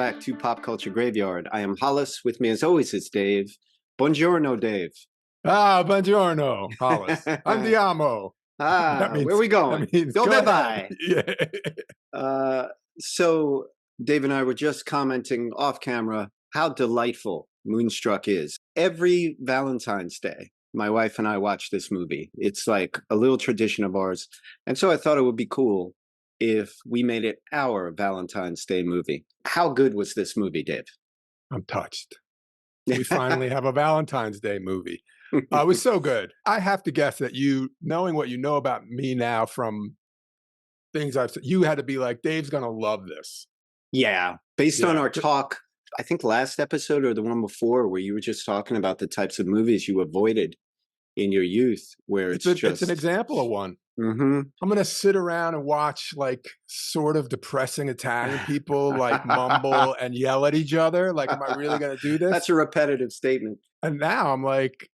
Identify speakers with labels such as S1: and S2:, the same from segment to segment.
S1: back to Pop Culture Graveyard. I am Hollis. With me, as always, is Dave. Buongiorno, Dave.
S2: Buongiorno, Hollis. Andiamo.
S1: Where are we going? Dove vai?
S2: Yeah.
S1: So Dave and I were just commenting off camera how delightful Moonstruck is. Every Valentine's Day, my wife and I watch this movie. It's like a little tradition of ours. And so I thought it would be cool if we made it our Valentine's Day movie. How good was this movie, Dave?
S2: I'm touched. We finally have a Valentine's Day movie. It was so good. I have to guess that you, knowing what you know about me now from things I've said, you had to be like, Dave's going to love this.
S1: Yeah. Based on our talk, I think last episode or the one before, where you were just talking about the types of movies you avoided in your youth, where it's
S2: an example of one.
S1: Mm-hmm.
S2: I'm going to sit around and watch like sort of depressing Italian people like mumble and yell at each other. Like, am I really going to do this?
S1: That's a repetitive statement.
S2: And now I'm like,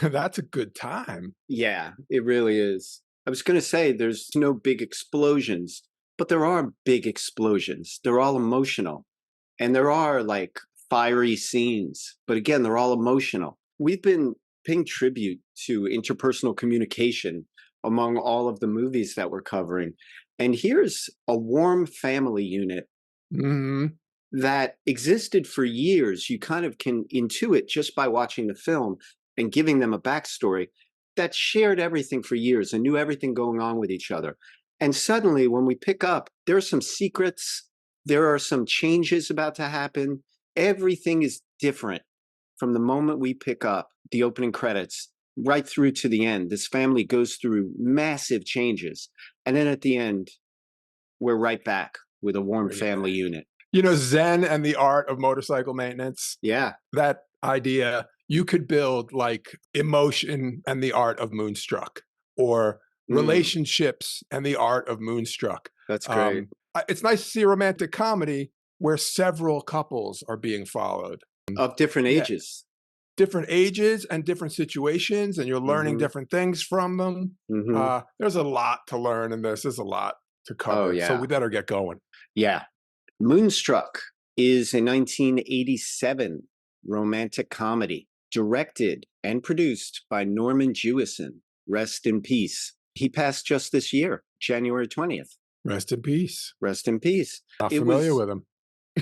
S2: that's a good time.
S1: Yeah, it really is. I was going to say there's no big explosions, but there are big explosions. They're all emotional. And there are like fiery scenes. But again, they're all emotional. We've been paying tribute to interpersonal communication among all of the movies that we're covering. And here's a warm family unit that existed for years. You kind of can intuit just by watching the film and giving them a backstory that shared everything for years and knew everything going on with each other. And suddenly when we pick up, there are some secrets, there are some changes about to happen. Everything is different from the moment we pick up the opening credits right through to the end. This family goes through massive changes. And then at the end, we're right back with a warm family unit.
S2: You know, Zen and the art of motorcycle maintenance.
S1: Yeah.
S2: That idea, you could build like emotion and the art of Moonstruck, or relationships and the art of Moonstruck.
S1: That's great.
S2: It's nice to see a romantic comedy where several couples are being followed.
S1: Of different ages.
S2: Different ages and different situations, and you're learning different things from them. There's a lot to learn in this. There's a lot to cover. So we better get going.
S1: Yeah. Moonstruck is a 1987 romantic comedy directed and produced by Norman Jewison. Rest in peace. He passed just this year, January 20th.
S2: Rest in peace.
S1: Rest in peace.
S2: Not familiar with him.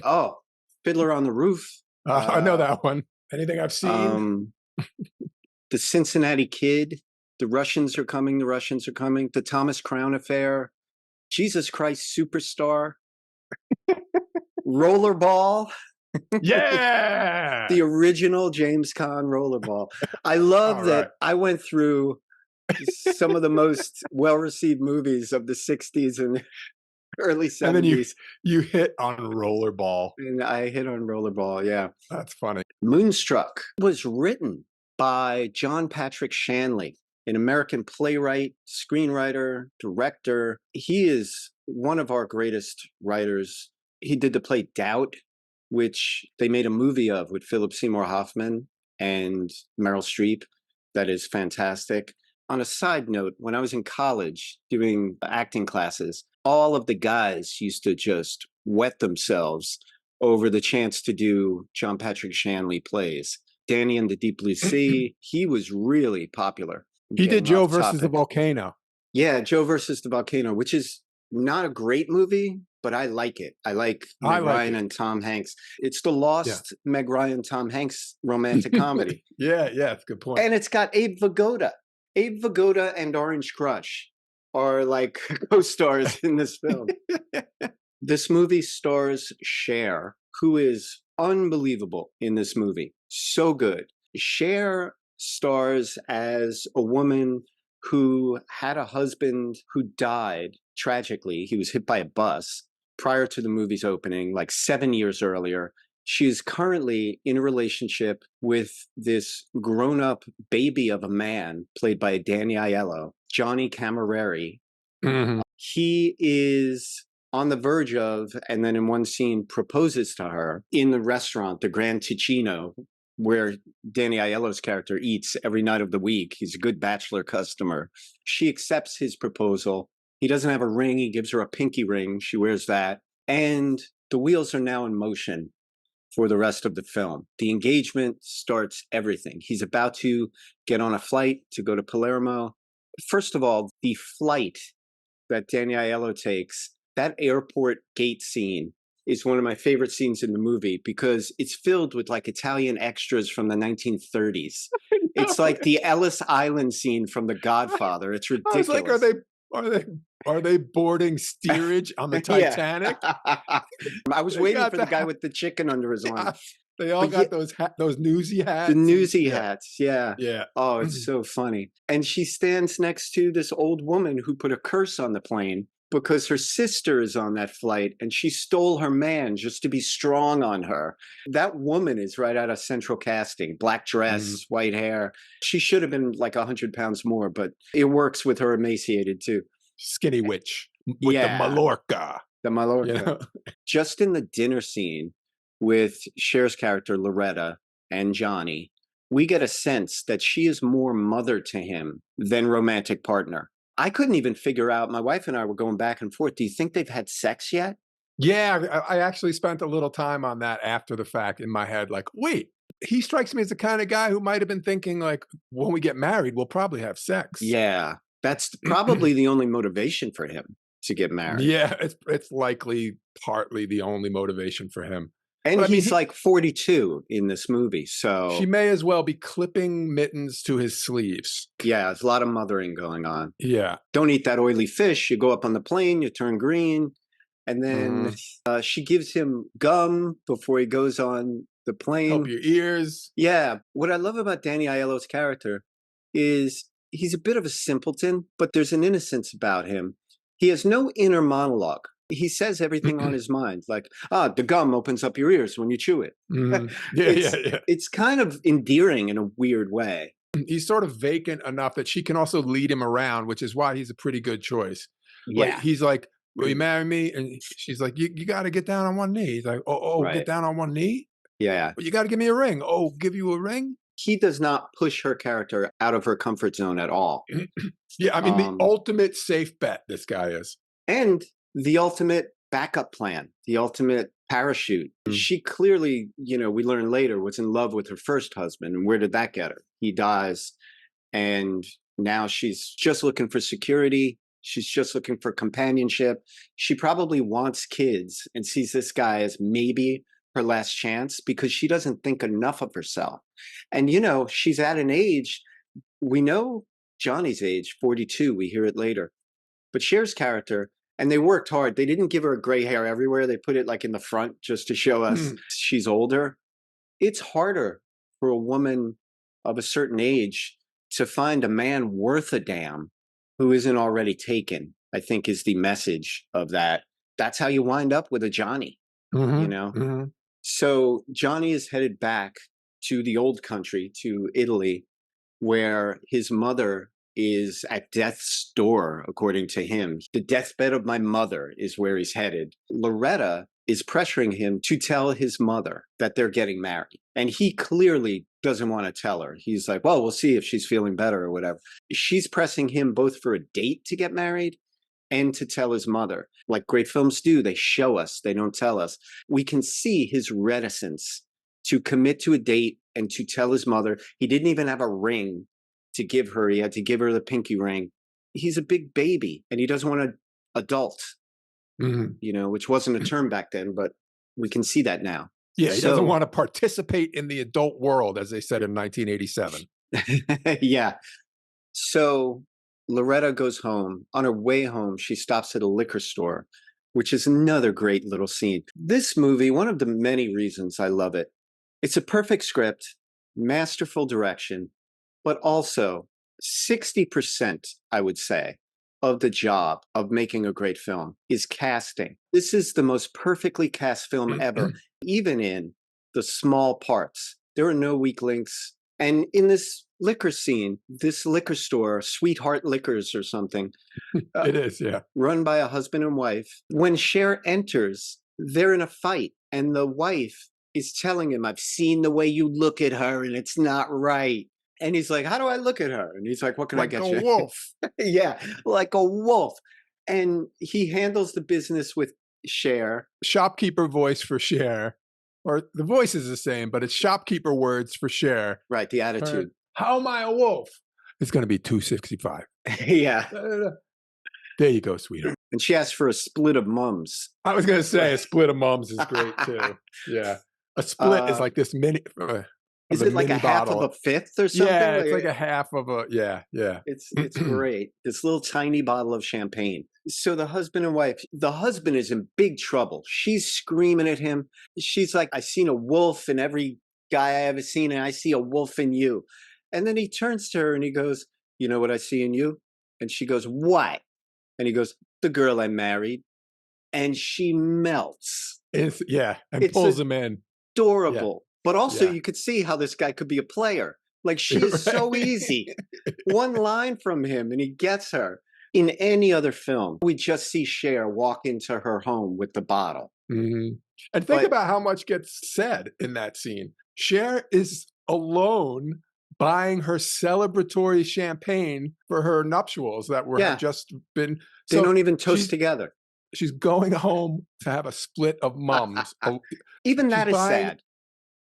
S1: Oh, Fiddler on the Roof.
S2: I know that one. Anything I've seen?
S1: The Cincinnati Kid. The Russians are coming. The Russians are coming. The Thomas Crown Affair. Jesus Christ Superstar. Rollerball.
S2: Yeah.
S1: The original James Caan Rollerball. I love that. I went through some of the most well-received movies of the 60s and early 70s.
S2: And then you hit on Rollerball.
S1: And I hit on Rollerball, yeah.
S2: That's funny.
S1: Moonstruck was written by John Patrick Shanley, an American playwright, screenwriter, director. He is one of our greatest writers. He did the play Doubt, which they made a movie of with Philip Seymour Hoffman and Meryl Streep. That is fantastic. On a side note, when I was in college doing acting classes, all of the guys used to just wet themselves over the chance to do John Patrick Shanley plays. Danny and the Deep Blue Sea, he was really popular.
S2: He did Joe versus the Volcano.
S1: Yeah, Joe versus the Volcano, which is not a great movie, but I like it. I like Meg Ryan and Tom Hanks. It's the lost Meg Ryan, Tom Hanks romantic comedy.
S2: Yeah, it's a good point.
S1: And it's got Abe Vigoda. Abe Vigoda and Orange Crush are like co-stars in this film. This movie stars Cher, who is unbelievable in this movie. So good. Cher stars as a woman who had a husband who died tragically. He was hit by a bus prior to the movie's opening, like 7 years earlier. She is currently in a relationship with this grown-up baby of a man played by Danny Aiello, Johnny Camilleri. He is on the verge of, and then in one scene proposes to her in the restaurant, the Grand Ticino, where Danny Aiello's character eats every night of the week. He's a good bachelor customer. She accepts his proposal. He doesn't have a ring. He gives her a pinky ring. She wears that. And the wheels are now in motion for the rest of the film. The engagement starts everything. He's about to get on a flight to go to Palermo. First of all, the flight that Danny Aiello takes, that airport gate scene is one of my favorite scenes in the movie because it's filled with like Italian extras from the 1930s. It's like the Ellis Island scene from The Godfather. It's
S2: I was like,
S1: ridiculous.
S2: are they boarding steerage on the
S1: Yeah.
S2: Titanic?
S1: I was
S2: They
S1: waiting
S2: got
S1: for the guy with the chicken under his arm.
S2: They all
S1: But
S2: got those newsy hats.
S1: The newsy
S2: yeah.
S1: hats, yeah.
S2: Yeah.
S1: Oh, it's so funny. And she stands next to this old woman who put a curse on the plane because her sister is on that flight and she stole her man just to be strong on her. That woman is right out of Central Casting. Black dress, white hair. She should have been like 100 pounds more, but it works with her emaciated too.
S2: Skinny witch with the Mallorca.
S1: The Mallorca.
S2: You know?
S1: Just in the dinner scene with Cher's character, Loretta, and Johnny, we get a sense that she is more mother to him than romantic partner. I couldn't even figure out, my wife and I were going back and forth. Do you think they've had sex yet?
S2: Yeah, I actually spent a little time on that after the fact in my head. Like, wait, he strikes me as the kind of guy who might have been thinking like, when we get married, we'll probably have sex.
S1: Yeah, that's probably the only motivation for him to get married.
S2: Yeah, it's likely partly the only motivation for him.
S1: And he's like 42 in this movie, so
S2: she may as well be clipping mittens to his sleeves.
S1: Yeah, there's a lot of mothering going on.
S2: Yeah.
S1: Don't eat that oily fish. You go up on the plane, you turn green. And then she gives him gum before he goes on the plane.
S2: Help your ears.
S1: Yeah. What I love about Danny Aiello's character is he's a bit of a simpleton, but there's an innocence about him. He has no inner monologue. He says everything on his mind, like, the gum opens up your ears when you chew it.
S2: Yeah.
S1: It's kind of endearing in a weird way.
S2: He's sort of vacant enough that she can also lead him around, which is why he's a pretty good choice.
S1: Yeah.
S2: Like, he's like, will you marry me? And she's like, you got to get down on one knee. He's like, right. Get down on one knee?
S1: Yeah.
S2: Well, you got to give me a ring. Oh, give you a ring?
S1: He does not push her character out of her comfort zone at all.
S2: Yeah, I mean, the ultimate safe bet this guy is.
S1: And the ultimate backup plan, the ultimate parachute. She clearly, we learn later, was in love with her first husband. And where did that get her? He dies. And now she's just looking for security. She's just looking for companionship. She probably wants kids and sees this guy as maybe her last chance because she doesn't think enough of herself. And, she's at an age, we know Johnny's age, 42. We hear it later. But Cher's character, and they worked hard. They didn't give her gray hair everywhere. They put it like in the front just to show us she's older. It's harder for a woman of a certain age to find a man worth a damn who isn't already taken, I think is the message of that. That's how you wind up with a Johnny, So Johnny is headed back to the old country, to Italy, where his mother is at death's door, according to him. The deathbed of my mother is where he's headed. Loretta is pressuring him to tell his mother that they're getting married. And he clearly doesn't want to tell her. He's like, well, we'll see if she's feeling better or whatever. She's pressing him both for a date to get married and to tell his mother. Like great films do, they show us, they don't tell us. We can see his reticence to commit to a date and to tell his mother. He didn't even have a ring to give her. He had to give her the pinky ring. He's a big baby and he doesn't want an adult, which wasn't a term back then, but we can see that now.
S2: Yeah, he doesn't want to participate in the adult world, as they said in 1987.
S1: Yeah. So Loretta goes home. On her way home, she stops at a liquor store, which is another great little scene. This movie, one of the many reasons I love it, it's a perfect script, masterful direction, but also 60%, I would say, of the job of making a great film is casting. This is the most perfectly cast film ever, even in the small parts. There are no weak links. And in this liquor scene, this liquor store, Sweetheart Liquors or something.
S2: It is, yeah.
S1: Run by a husband and wife. When Cher enters, they're in a fight. And the wife is telling him, I've seen the way you look at her and it's not right. And he's like, how do I look at her? And he's like, what can I get you?
S2: Like a wolf.
S1: Yeah, like a wolf. And he handles the business with Cher.
S2: Shopkeeper voice for Cher, or the voice is the same, but it's shopkeeper words for Cher.
S1: Right, the
S2: Her,
S1: attitude.
S2: how am I a wolf? It's going to be 265.
S1: Yeah.
S2: There you go, sweetheart.
S1: And she asked for a split of mums.
S2: I was going to say a split of mums is great too. Yeah. A split is like this mini.
S1: Is it like a half of a fifth or something?
S2: Yeah, it's like a half of a, yeah.
S1: It's great. This little tiny bottle of champagne. So the husband and wife, the husband is in big trouble. She's screaming at him. She's like, I seen a wolf in every guy I ever seen, and I see a wolf in you. And then he turns to her and he goes, you know what I see in you? And she goes, what? And he goes, the girl I married. And she melts.
S2: And pulls him in.
S1: Adorable. Yeah. But also you could see how this guy could be a player. Like, she is so easy. One line from him and he gets her. In any other film, we just see Cher walk into her home with the bottle.
S2: Mm-hmm. And think about how much gets said in that scene. Cher is alone buying her celebratory champagne for her nuptials that had just been.
S1: They don't even toast together.
S2: She's going home to have a split of mums.
S1: Even that is sad.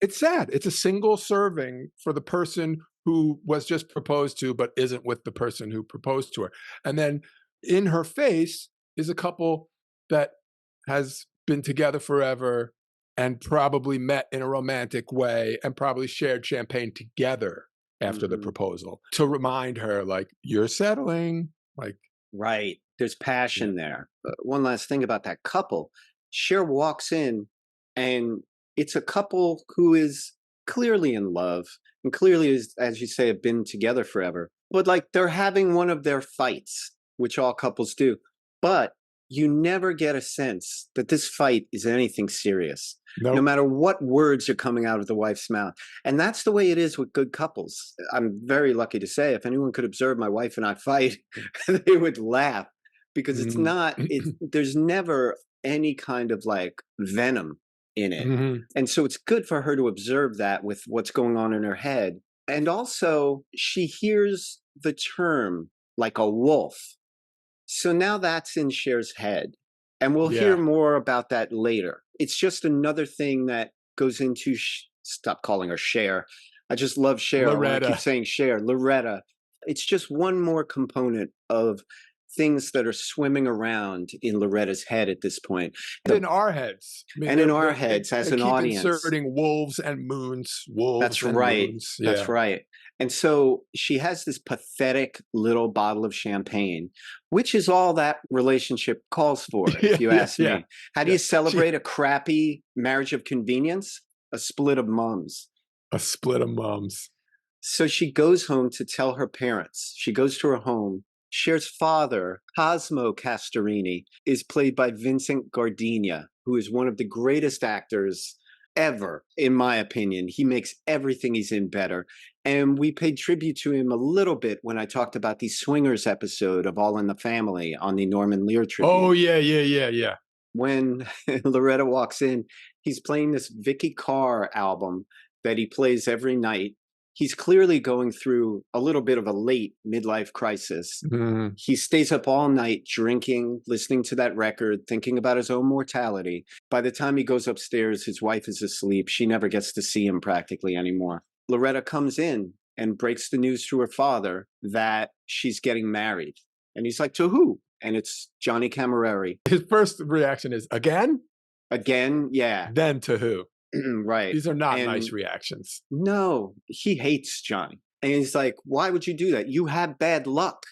S2: It's sad. It's a single serving for the person who was just proposed to, but isn't with the person who proposed to her. And then in her face is a couple that has been together forever and probably met in a romantic way and probably shared champagne together after the proposal to remind her, like, you're settling. Like,
S1: right. There's passion there. One last thing about that couple. Cher walks in and it's a couple who is clearly in love and clearly is, as you say, have been together forever. But like, they're having one of their fights, which all couples do. But you never get a sense that this fight is anything serious, no matter what words are coming out of the wife's mouth. And that's the way it is with good couples. I'm very lucky to say, if anyone could observe my wife and I fight, they would laugh, because it's not, there's never any kind of like venom in it. And so it's good for her to observe that with what's going on in her head. And also, she hears the term like a wolf. So now that's in Cher's head. And we'll hear more about that later. It's just another thing that goes into, stop calling her Cher. I just love Cher.
S2: Loretta.
S1: I keep saying Cher. Loretta. It's just one more component of things that are swimming around in Loretta's head at this point.
S2: In our heads.
S1: I mean, and in our heads as an audience.
S2: Inserting wolves and moons. Wolves
S1: That's
S2: and
S1: right.
S2: Moons.
S1: That's right. And so she has this pathetic little bottle of champagne, which is all that relationship calls for, if you ask me. How do you celebrate a crappy marriage of convenience? A split of mums.
S2: A split of mums.
S1: So she goes home to tell her parents. She goes to her home. Cher's father, Cosmo Castorini, is played by Vincent Gardenia, who is one of the greatest actors ever, in my opinion. He makes everything he's in better. And we paid tribute to him a little bit when I talked about the Swingers episode of All in the Family on the Norman Lear tribute.
S2: Oh, yeah.
S1: When Loretta walks in, he's playing this Vicky Carr album that he plays every night. He's clearly going through a little bit of a late midlife crisis. He stays up all night drinking, listening to that record, thinking about his own mortality. By the time he goes upstairs, his wife is asleep. She never gets to see him practically anymore. Loretta comes in and breaks the news to her father that she's getting married. And he's like, to who? And it's Johnny Camilleri.
S2: His first reaction is, again?
S1: Again, yeah.
S2: Then to who?
S1: Right.
S2: These are not nice reactions.
S1: No, he hates Johnny. And he's like, why would you do that? You have bad luck.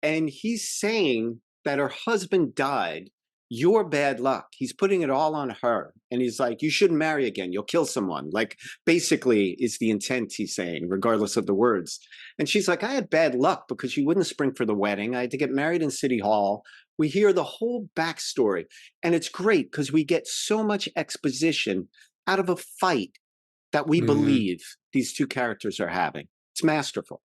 S1: And he's saying that her husband died. You're bad luck. He's putting it all on her. And he's like, you shouldn't marry again. You'll kill someone. Like, basically is the intent he's saying, regardless of the words. And she's like, I had bad luck because you wouldn't spring for the wedding. I had to get married in City Hall. We hear the whole backstory. And it's great because we get so much exposition out of a fight that we believe these two characters are having. It's masterful.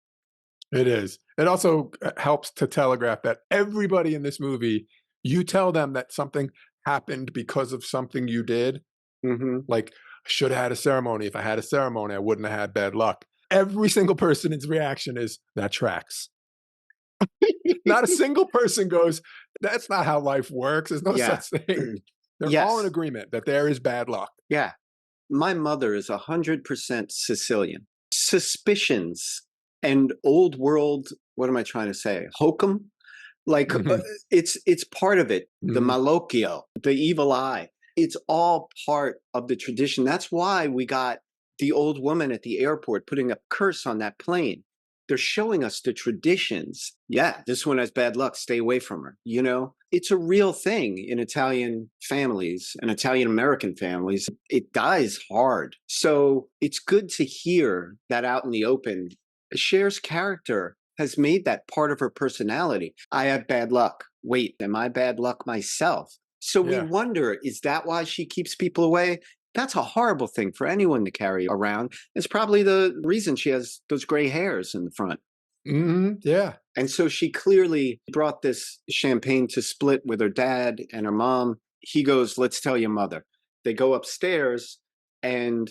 S2: It is. It also helps to telegraph that everybody in this movie, you tell them that something happened because of something you did. Like, I should have had a ceremony. If I had a ceremony, I wouldn't have had bad luck. Every single person's reaction is, that tracks. Not a single person goes, that's not how life works. There's no such thing. They're all in
S1: Yes.
S2: agreement that there is bad luck.
S1: Yeah. My mother is 100% Sicilian. Suspicions and old world, what am I trying to say? Hokum? Like
S2: Mhm,
S1: it's part of it. The
S2: mhm.
S1: malocchio, the evil eye. It's all part of the tradition. That's why we got the old woman at the airport putting a curse on that plane. They're showing us the traditions. Yeah, this one has bad luck. Stay away from her. You know, it's a real thing in Italian families and Italian American families. It dies hard. So it's good to hear that out in the open. Cher's character has made that part of her personality. I have bad luck. Wait, am I bad luck myself? So we
S2: Yeah.
S1: wonder, is that why she keeps people away? That's a horrible thing for anyone to carry around. It's probably the reason she has those gray hairs in the front.
S2: Yeah.
S1: And so she clearly brought this champagne to split with her dad and her mom. He goes, let's tell your mother. They go upstairs, and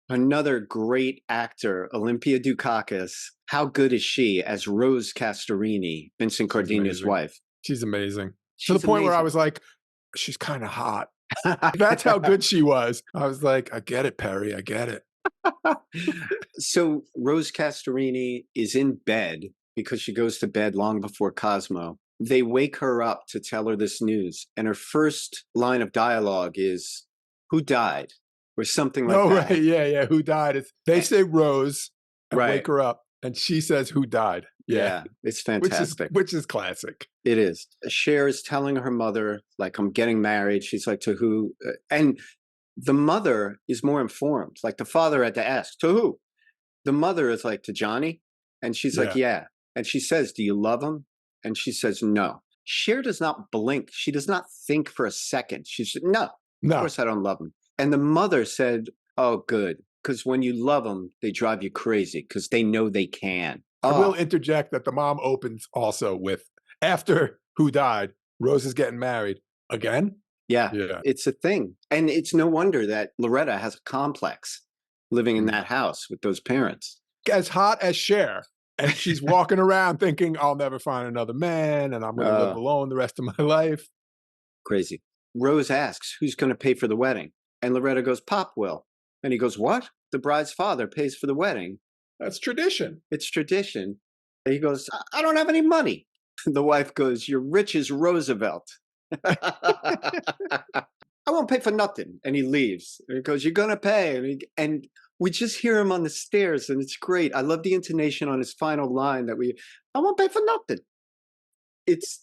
S1: another great actor, Olympia Dukakis. How good is she as Rose Castorini, Vincent
S2: She's
S1: Cardina's
S2: amazing.
S1: wife?
S2: She's amazing. To the
S1: She's
S2: point where I
S1: amazing.
S2: was like, she's kind of hot. That's how good she was. I was like, I get it, Perry. I get it.
S1: So Rose Castorini is in bed because she goes to bed long before Cosmo. They wake her up to tell her this news, and her first line of dialogue is, "Who died?" or something like
S2: Oh,
S1: that.
S2: right. Yeah. Yeah. Who died? They say Rose and
S1: Right.
S2: wake her up, and she says, "Who died?" Yeah.
S1: Yeah, it's fantastic.
S2: Which is classic.
S1: It is. Cher is telling her mother, like, I'm getting married. She's like, to who? And the mother is more informed. Like, the father had to ask, to who? The mother is like, to Johnny. And she's like,
S2: Yeah.
S1: yeah. And she says, do you love him? And she says, no. Cher does not blink. She does not think for a second. She said, no, of
S2: No.
S1: course I don't love him. And the mother said, oh, good. Because when you love them, they drive you crazy because they know they can.
S2: I will
S1: Oh,
S2: interject that the mom opens also with, after Who died, Rose is getting married again.
S1: yeah,
S2: Yeah.
S1: it's a thing. And it's no wonder that Loretta has a complex living in
S2: Mm.
S1: that house with those parents.
S2: As hot as Cher. And she's walking around thinking, I'll never find another man and I'm going to live alone the rest of my life.
S1: Crazy. Rose asks, who's going to pay for the wedding? And Loretta goes, Pop will. And he goes, what? The bride's father pays for the wedding.
S2: That's tradition.
S1: It's tradition. And he goes, I don't have any money. The wife goes, you're rich as Roosevelt. I won't pay for nothing. And he leaves. And he goes, you're going to pay. And we just hear him on the stairs, and it's great. I love the intonation on his final line I won't pay for nothing. It's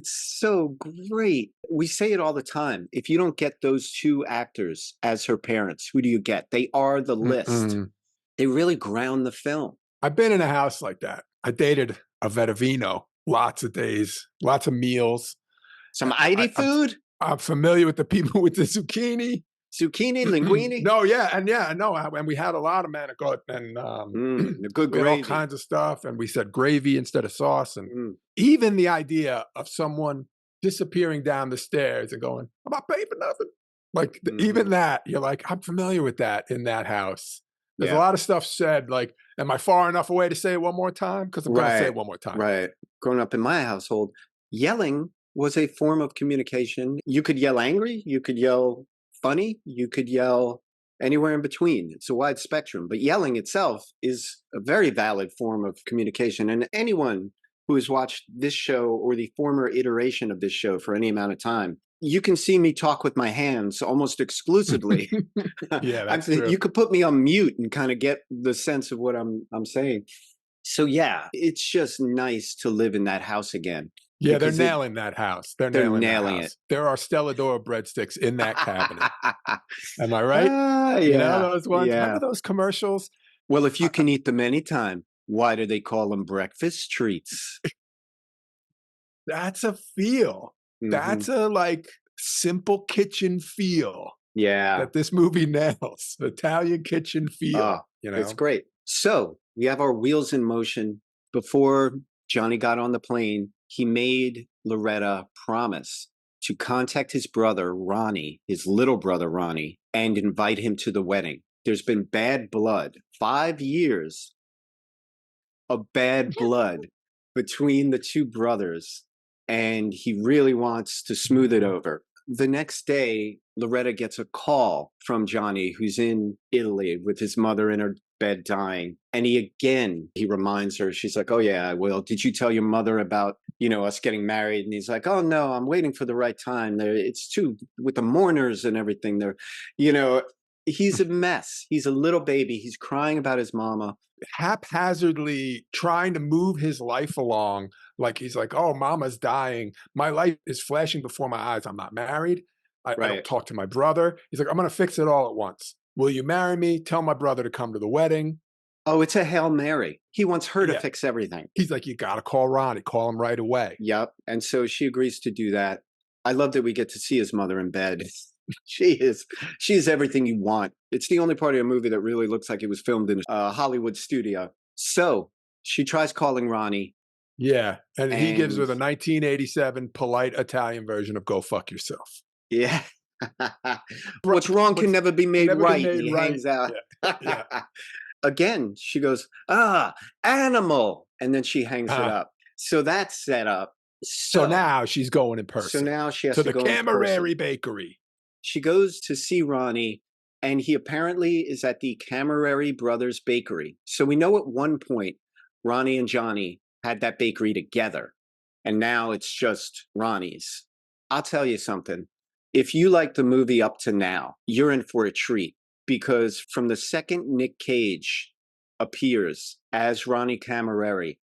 S1: so great. We say it all the time. If you don't get those two actors as her parents, who do you get? They are the list.
S2: Mm-mm.
S1: They really ground the film.
S2: I've been in a house like that. I dated a Vettavino, lots of days, lots of meals.
S1: Some ID food?
S2: I'm familiar with the people with the zucchini.
S1: Zucchini, linguine?
S2: No, and we had a lot of manicotti, and
S1: The good
S2: we had all
S1: gravy.
S2: kinds of stuff, and we said gravy instead of sauce, and
S1: Mm.
S2: even the idea of someone disappearing down the stairs and going, "I'm not paying for nothing," like even that, you're like, I'm familiar with that in that house. There's a
S1: Yeah.
S2: lot of stuff said, like, am I far enough away to say it one more time? Because I'm going to say it one more time.
S1: Right. Growing up in my household, yelling was a form of communication. You could yell angry, you could yell funny, you could yell anywhere in between. It's a wide spectrum, but yelling itself is a very valid form of communication. And anyone who has watched this show or the former iteration of this show for any amount of time, you can see me talk with my hands almost exclusively.
S2: Yeah, that's true.
S1: You could put me on mute and kind of get the sense of what I'm saying. So yeah, it's just nice to live in that house again.
S2: Yeah, they're nailing that house. They're nailing
S1: it.
S2: There are Stelladora breadsticks in that cabinet. Am I right? You know
S1: Yeah,
S2: those ones?
S1: yeah.
S2: Remember those commercials?
S1: Well, if you can eat them anytime, why do they call them breakfast treats?
S2: That's a feel.
S1: Mhm.
S2: That's a like simple kitchen feel
S1: Yeah.
S2: that this movie nails. Italian kitchen feel. You know,
S1: It's great. So we have our wheels in motion. Before Johnny got on the plane, he made Loretta promise to contact his brother, Ronnie, his little brother, Ronnie, and invite him to the wedding. There's been bad blood, 5 years of bad blood between the two brothers, and he really wants to smooth it over. The next day, Loretta gets a call from Johnny, who's in Italy with his mother in her bed dying. And he reminds her, she's like, oh yeah, I will. Did you tell your mother about, us getting married? And he's like, oh no, I'm waiting for the right time. It's too, with the mourners and everything there, he's a mess. He's a little baby. He's crying about his mama.
S2: Haphazardly trying to move his life along. Like he's like, oh, mama's dying. My life is flashing before my eyes. I'm not married. I don't talk to my brother. He's like, I'm going to fix it all at once. Will you marry me? Tell my brother to come to the wedding.
S1: Oh, it's a Hail Mary. He wants her to fix everything.
S2: He's like, you got to call Ronnie. Call him right away.
S1: Yep. And so she agrees to do that. I love that we get to see his mother in bed. She is everything you want. It's the only part of a movie that really looks like it was filmed in a Hollywood studio. So she tries calling Ronnie.
S2: Yeah. And he gives her the 1987 polite Italian version of go fuck yourself.
S1: Yeah. What's wrong can never be made right. He hangs out. Yeah. Again, she goes, animal. And then she hangs it up. So that's set up.
S2: So now she's going in person.
S1: So now she has to go
S2: to the Camaraderie Bakery.
S1: She goes to see Ronnie, and he apparently is at the Camaraderie Brothers Bakery. So we know at one point, Ronnie and Johnny had that bakery together, and now it's just Ronnie's. I'll tell you something. If you like the movie up to now, you're in for a treat, because from the second Nick Cage appears as Ronnie Camaraderie,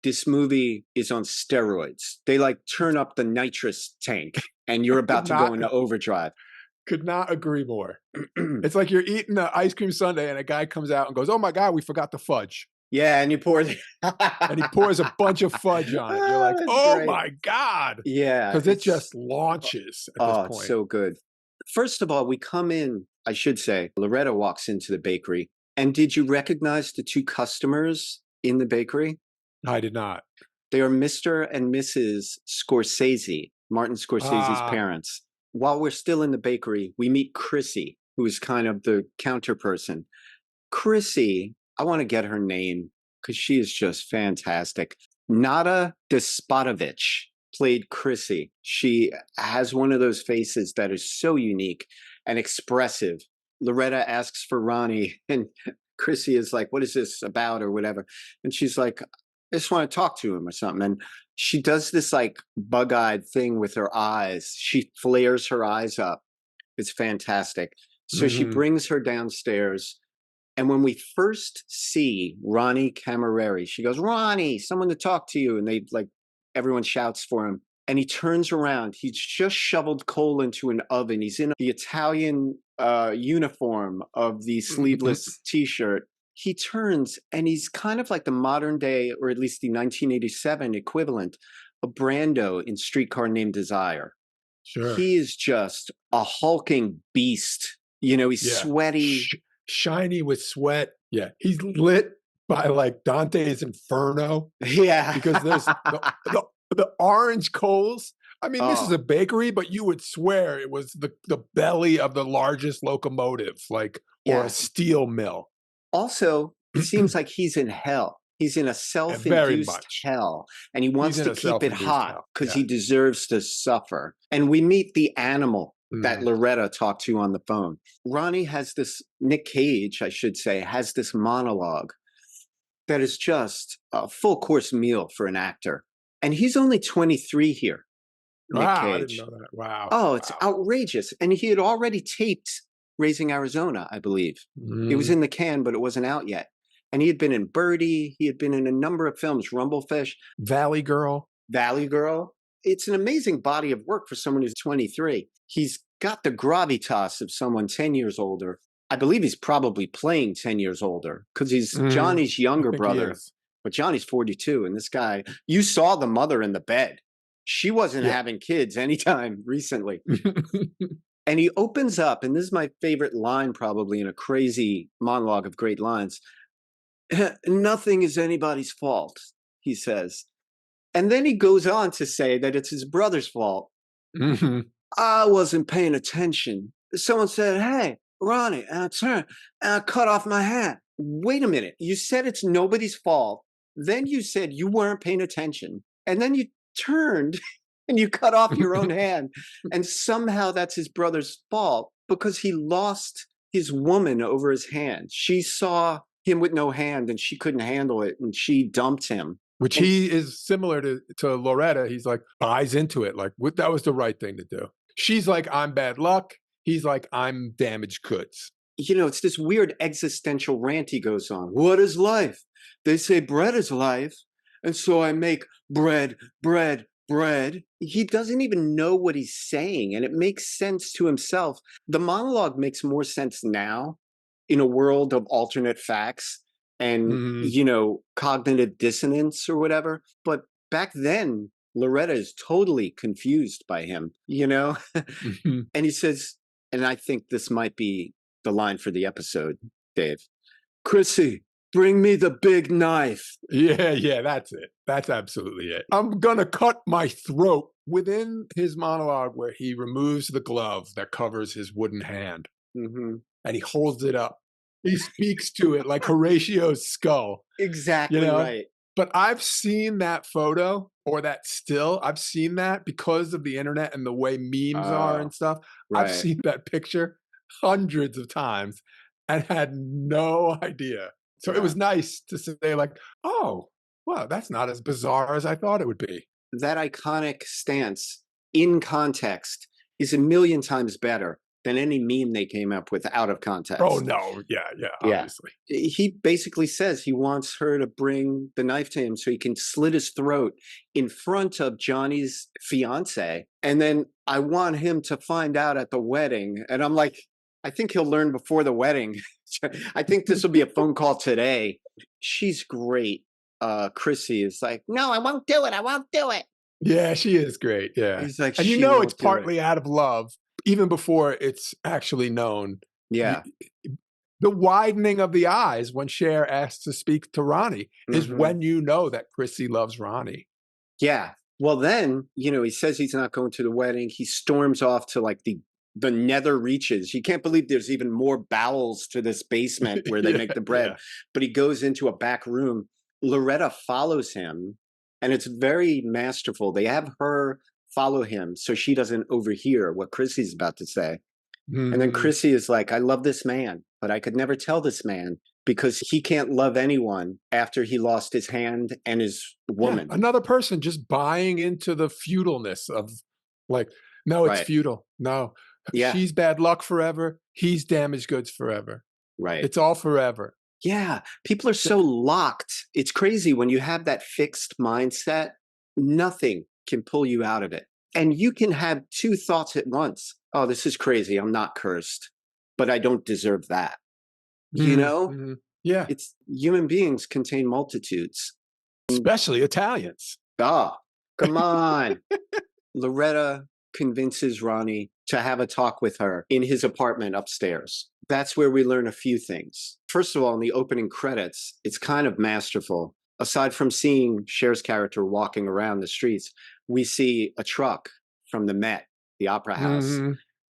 S1: this movie is on steroids. They turn up the nitrous tank, and you're about to go into overdrive.
S2: Could not agree more. It's like you're eating an ice cream sundae and a guy comes out and goes, oh my God, we forgot the fudge.
S1: Yeah, and you pour
S2: and he pours a bunch of fudge on it. You're like, oh great. My God.
S1: Yeah.
S2: Because it just launches at this point.
S1: It's so good. First of all, we come in, I should say, Loretta walks into the bakery. And did you recognize the two customers in the bakery?
S2: I did not.
S1: They are Mr. and Mrs. Scorsese, Martin Scorsese's parents. While we're still in the bakery, we meet Chrissy, who is kind of the counter person. Chrissy, I want to get her name because she is just fantastic. Nada Despotovich played Chrissy. She has one of those faces that is so unique and expressive. Loretta asks for Ronnie, and Chrissy is like, what is this about or whatever? And she's like, I just want to talk to him or something. And she does this bug-eyed thing with her eyes. She flares her eyes up. It's fantastic. So she brings her downstairs. And when we first see Ronnie Camaraderie, she goes, Ronnie, someone to talk to you. And everyone shouts for him. And he turns around. He's just shoveled coal into an oven. He's in the Italian uniform of the sleeveless T-shirt. He turns and he's kind of like the modern day, or at least the 1987 equivalent of Brando in Streetcar Named Desire.
S2: Sure.
S1: He is just a hulking beast. He's sweaty.
S2: Shiny with sweat. Yeah. He's lit by Dante's Inferno.
S1: Yeah.
S2: Because there's the orange coals. I mean, this is a bakery, but you would swear it was the belly of the largest locomotive, or a steel mill.
S1: Also, it seems like he's in hell. He's in a self-induced hell, and he wants to keep it hot because he deserves to suffer. And we meet the animal that Loretta talked to on the phone. Ronnie has this, Nick Cage, I should say, has this monologue that is just a full course meal for an actor. And he's only 23 here. Nick Cage.
S2: I didn't know that. Wow.
S1: Oh, it's outrageous. And he had already taped Raising Arizona, I believe. It was in the can, but it wasn't out yet. And he had been in Birdie. He had been in a number of films, Rumblefish.
S2: Valley Girl.
S1: It's an amazing body of work for someone who's 23. He's got the gravitas of someone 10 years older. I believe he's probably playing 10 years older because he's Johnny's younger brother. But Johnny's 42. And this guy, you saw the mother in the bed. She wasn't having kids anytime recently. And he opens up, and this is my favorite line probably in a crazy monologue of great lines. Nothing is anybody's fault, he says. And then he goes on to say that it's his brother's fault. I wasn't paying attention. Someone said, hey, Ronnie, and I turned and I cut off my hand. Wait a minute. You said it's nobody's fault. Then you said you weren't paying attention. And then you turned and you cut off your own hand. And somehow that's his brother's fault because he lost his woman over his hand. She saw him with no hand and she couldn't handle it and she dumped him.
S2: Which
S1: And
S2: he is similar to Loretta. He's like, buys into it. Like, that was the right thing to do. She's like, I'm bad luck. He's like, I'm damaged goods.
S1: it's this weird existential rant he goes on. What is life? They say bread is life. And so I make bread, bread, bread. He doesn't even know what he's saying. And it makes sense to himself. The monologue makes more sense now in a world of alternate facts and, cognitive dissonance or whatever. But back then, Loretta is totally confused by him, And he says, and I think this might be the line for the episode, Dave. Chrissy, bring me the big knife.
S2: Yeah, that's it. That's absolutely it. I'm going to cut my throat. Within his monologue where he removes the glove that covers his wooden hand and he holds it up. He speaks to it like Horatio's skull.
S1: Exactly right.
S2: But I've seen that photo or that still. I've seen that because of the internet and the way memes are and stuff.
S1: Right.
S2: I've seen that picture hundreds of times and had no idea. So it was nice to say like, oh, well, that's not as bizarre as I thought it would be.
S1: That iconic stance in context is a million times better than any meme they came up with out of context.
S2: Oh, no. Yeah, obviously.
S1: He basically says he wants her to bring the knife to him so he can slit his throat in front of Johnny's fiance. And then I want him to find out at the wedding. And I'm like, I think he'll learn before the wedding. I think this will be a phone call today. She's great. Chrissy is like, no, I won't do it. I won't do it.
S2: Yeah, she is great. Yeah.
S1: He's like,
S2: and it's partly out of love, even before it's actually known.
S1: Yeah.
S2: The widening of the eyes when Cher asks to speak to Ronnie is when you know that Chrissy loves Ronnie.
S1: Yeah. Well, then, he says he's not going to the wedding. He storms off to like the nether reaches. You can't believe there's even more bowels to this basement where they make the bread. Yeah. But he goes into a back room. Loretta follows him, and it's very masterful. They have her follow him so she doesn't overhear what Chrissy's about to say. And then Chrissy is like, I love this man, but I could never tell this man because he can't love anyone after he lost his hand and his woman.
S2: Yeah, another person just buying into the feudaleness of like, no, it's feudal. No, she's bad luck forever. He's damaged goods forever.
S1: Right.
S2: It's all forever.
S1: Yeah. People are so locked. It's crazy when you have that fixed mindset, nothing can pull you out of it. And you can have two thoughts at once. Oh, this is crazy. I'm not cursed, but I don't deserve that.
S2: Yeah.
S1: It's human beings contain multitudes.
S2: Especially Italians.
S1: Oh, come on. Loretta convinces Ronnie to have a talk with her in his apartment upstairs. That's where we learn a few things. First of all, in the opening credits, it's kind of masterful. Aside from seeing Cher's character walking around the streets, we see a truck from the Met, the opera house,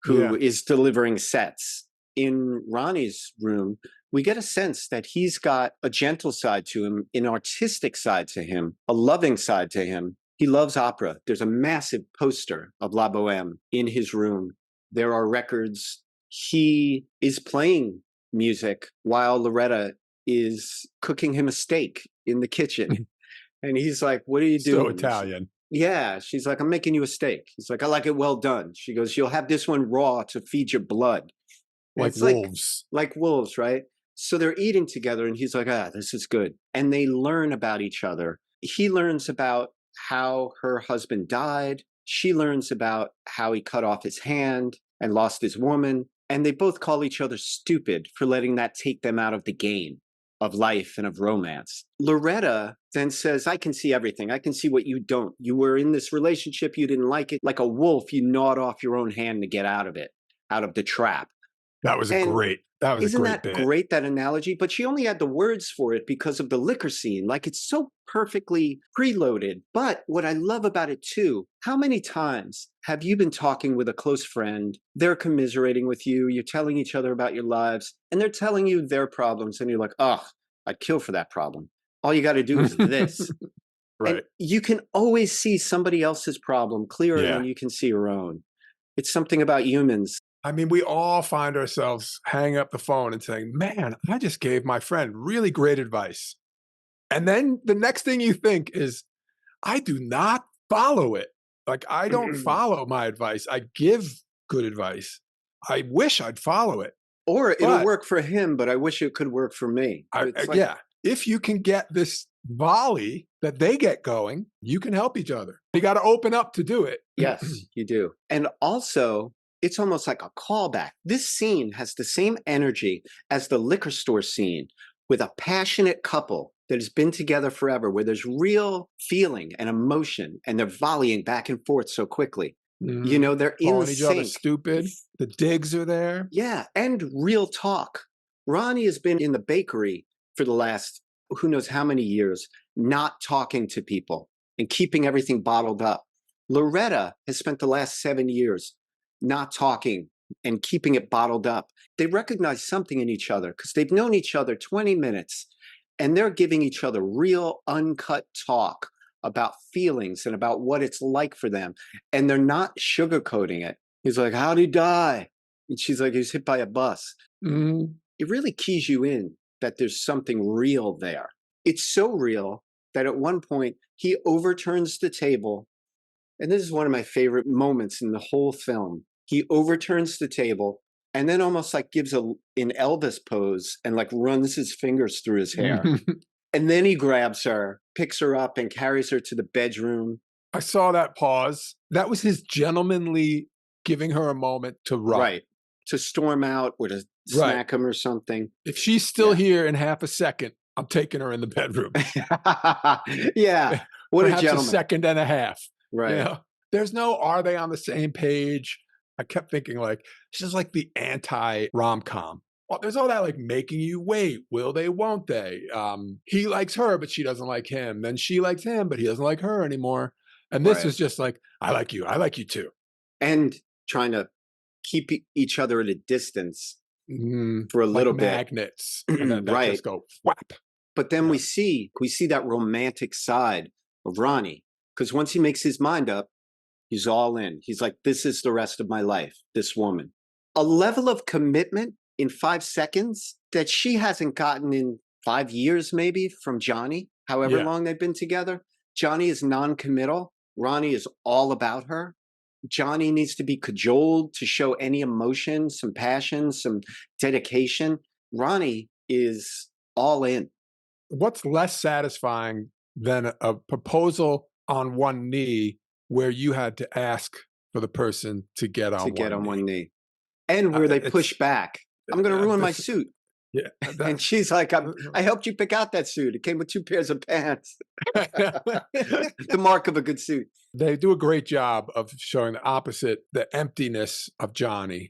S1: who is delivering sets. In Ronnie's room, we get a sense that he's got a gentle side to him, an artistic side to him, a loving side to him. He loves opera. There's a massive poster of La Bohème in his room. There are records. He is playing music while Loretta is cooking him a steak in the kitchen. And he's like, what are you doing?
S2: So Italian.
S1: Yeah. She's like, I'm making you a steak. He's like, I like it well done. She goes, you'll have this one raw to feed your blood.
S2: Like wolves.
S1: Like wolves, right? So they're eating together and he's like, this is good. And they learn about each other. He learns about how her husband died. She learns about how he cut off his hand and lost his woman. And they both call each other stupid for letting that take them out of the game of life and of romance. Loretta then says, I can see everything. I can see what you don't. You were in this relationship. You didn't like it. Like a wolf, you gnawed off your own hand to get out of it, out of the trap.
S2: That was great. That was
S1: Isn't
S2: a great
S1: that
S2: bit.
S1: Great, that analogy? But she only had the words for it because of the liquor scene. Like, it's so perfectly preloaded. But what I love about it too, how many times have you been talking with a close friend? They're commiserating with you. You're telling each other about your lives and they're telling you their problems. And you're like, oh, I'd kill for that problem. All you got to do is this. And
S2: Right.
S1: you can always see somebody else's problem clearer
S2: Yeah.
S1: than you can see your own. It's something about humans.
S2: I mean, we all find ourselves hanging up the phone and saying, man, I just gave my friend really great advice. And then the next thing you think is, I do not follow it. Like, I don't follow my advice. I give good advice. I wish I'd follow it.
S1: Or it'll
S2: But
S1: work for him, but I wish it could work for me. It's like,
S2: yeah, if you can get this volley that they get going, you can help each other. You got to open up to do it.
S1: yes, you do. And also, it's almost like a callback. This scene has the same energy as the liquor store scene with a passionate couple that has been together forever, where there's real feeling and emotion, and they're volleying back and forth so quickly. You know, they're in
S2: Calling
S1: the
S2: each other
S1: sync.
S2: stupid. The digs are there.
S1: Yeah, and real talk. Ronnie has been in the bakery for the last who knows how many years, not talking to people and keeping everything bottled up. Loretta has spent the last 7 years not talking and keeping it bottled up. They recognize something in each other because they've known each other 20 minutes and they're giving each other real uncut talk about feelings and about what it's like for them. And they're not sugarcoating it. He's like, how'd he die? And she's like, he was hit by a bus. It really keys you in that there's something real there. It's so real that at one point he overturns the table. And this is one of my favorite moments in the whole film. He overturns the table and then almost like gives an Elvis pose and like runs his fingers through his hair. And then he grabs her, picks her up and carries her to the bedroom.
S2: I saw that pause. That was his gentlemanly giving her a moment to run.
S1: Right. To storm out or to smack him or something.
S2: If she's still here in half a second, I'm taking her in the bedroom.
S1: Yeah. What
S2: Perhaps
S1: a gentleman.
S2: A second and a half.
S1: Right.
S2: You know? There's no, are they on the same page? I kept thinking like, this is like the anti rom-com. Well, there's all that like making you wait. Will they, won't they? He likes her, but she doesn't like him. Then she likes him, but he doesn't like her anymore. And this is just like, I like you. I like you too.
S1: And trying to keep each other at a distance for a little bit.
S2: Magnets. And then they just go whap.
S1: But then we see that romantic side of Ronnie. Because once he makes his mind up, he's all in. He's like, this is the rest of my life, this woman. A level of commitment in 5 seconds that she hasn't gotten in 5 years, maybe, from Johnny, however long they've been together. Johnny is non-committal. Ronnie is all about her. Johnny needs to be cajoled to show any emotion, some passion, some dedication. Ronnie is all in.
S2: What's less satisfying than a proposal on one knee where you had to ask for the person to get on one knee?
S1: And where they push back. I'm going to ruin my suit.
S2: Yeah,
S1: and she's like, I helped you pick out that suit. It came with 2 pairs of pants. The mark of a good suit.
S2: They do a great job of showing the opposite, the emptiness of Johnny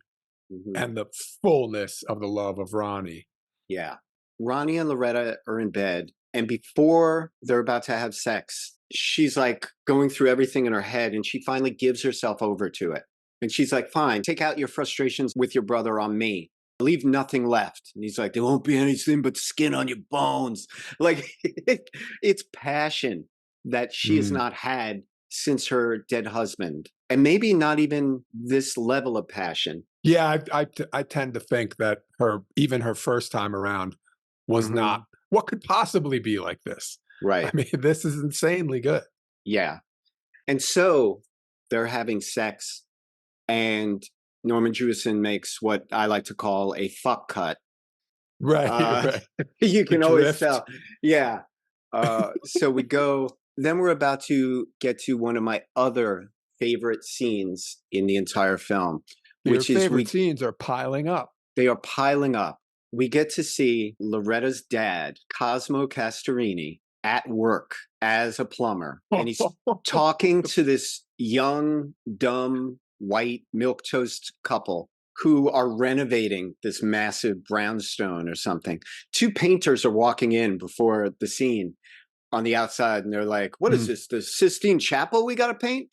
S2: and the fullness of the love of Ronnie.
S1: Yeah. Ronnie and Loretta are in bed. And before they're about to have sex, she's like going through everything in her head. And she finally gives herself over to it. And she's like, fine, take out your frustrations with your brother on me. Leave nothing left. And he's like, there won't be anything but skin on your bones. Like, it's passion that she has not had since her dead husband. And maybe not even this level of passion.
S2: Yeah, I tend to think that even her first time around was not what could possibly be like this.
S1: Right.
S2: I mean, this is insanely good.
S1: Yeah. And so they're having sex and Norman Jewison makes what I like to call a fuck cut.
S2: Right.
S1: You can always tell. Yeah. So we go, then we're about to get to one of my other favorite scenes in the entire film.
S2: Your favorite scenes are piling up.
S1: They are piling up. We get to see Loretta's dad, Cosmo Castorini, at work as a plumber. And he's talking to this young, dumb, white milquetoast couple who are renovating this massive brownstone or something. 2 painters are walking in before the scene on the outside, and they're like, what is this, the Sistine Chapel we got to paint?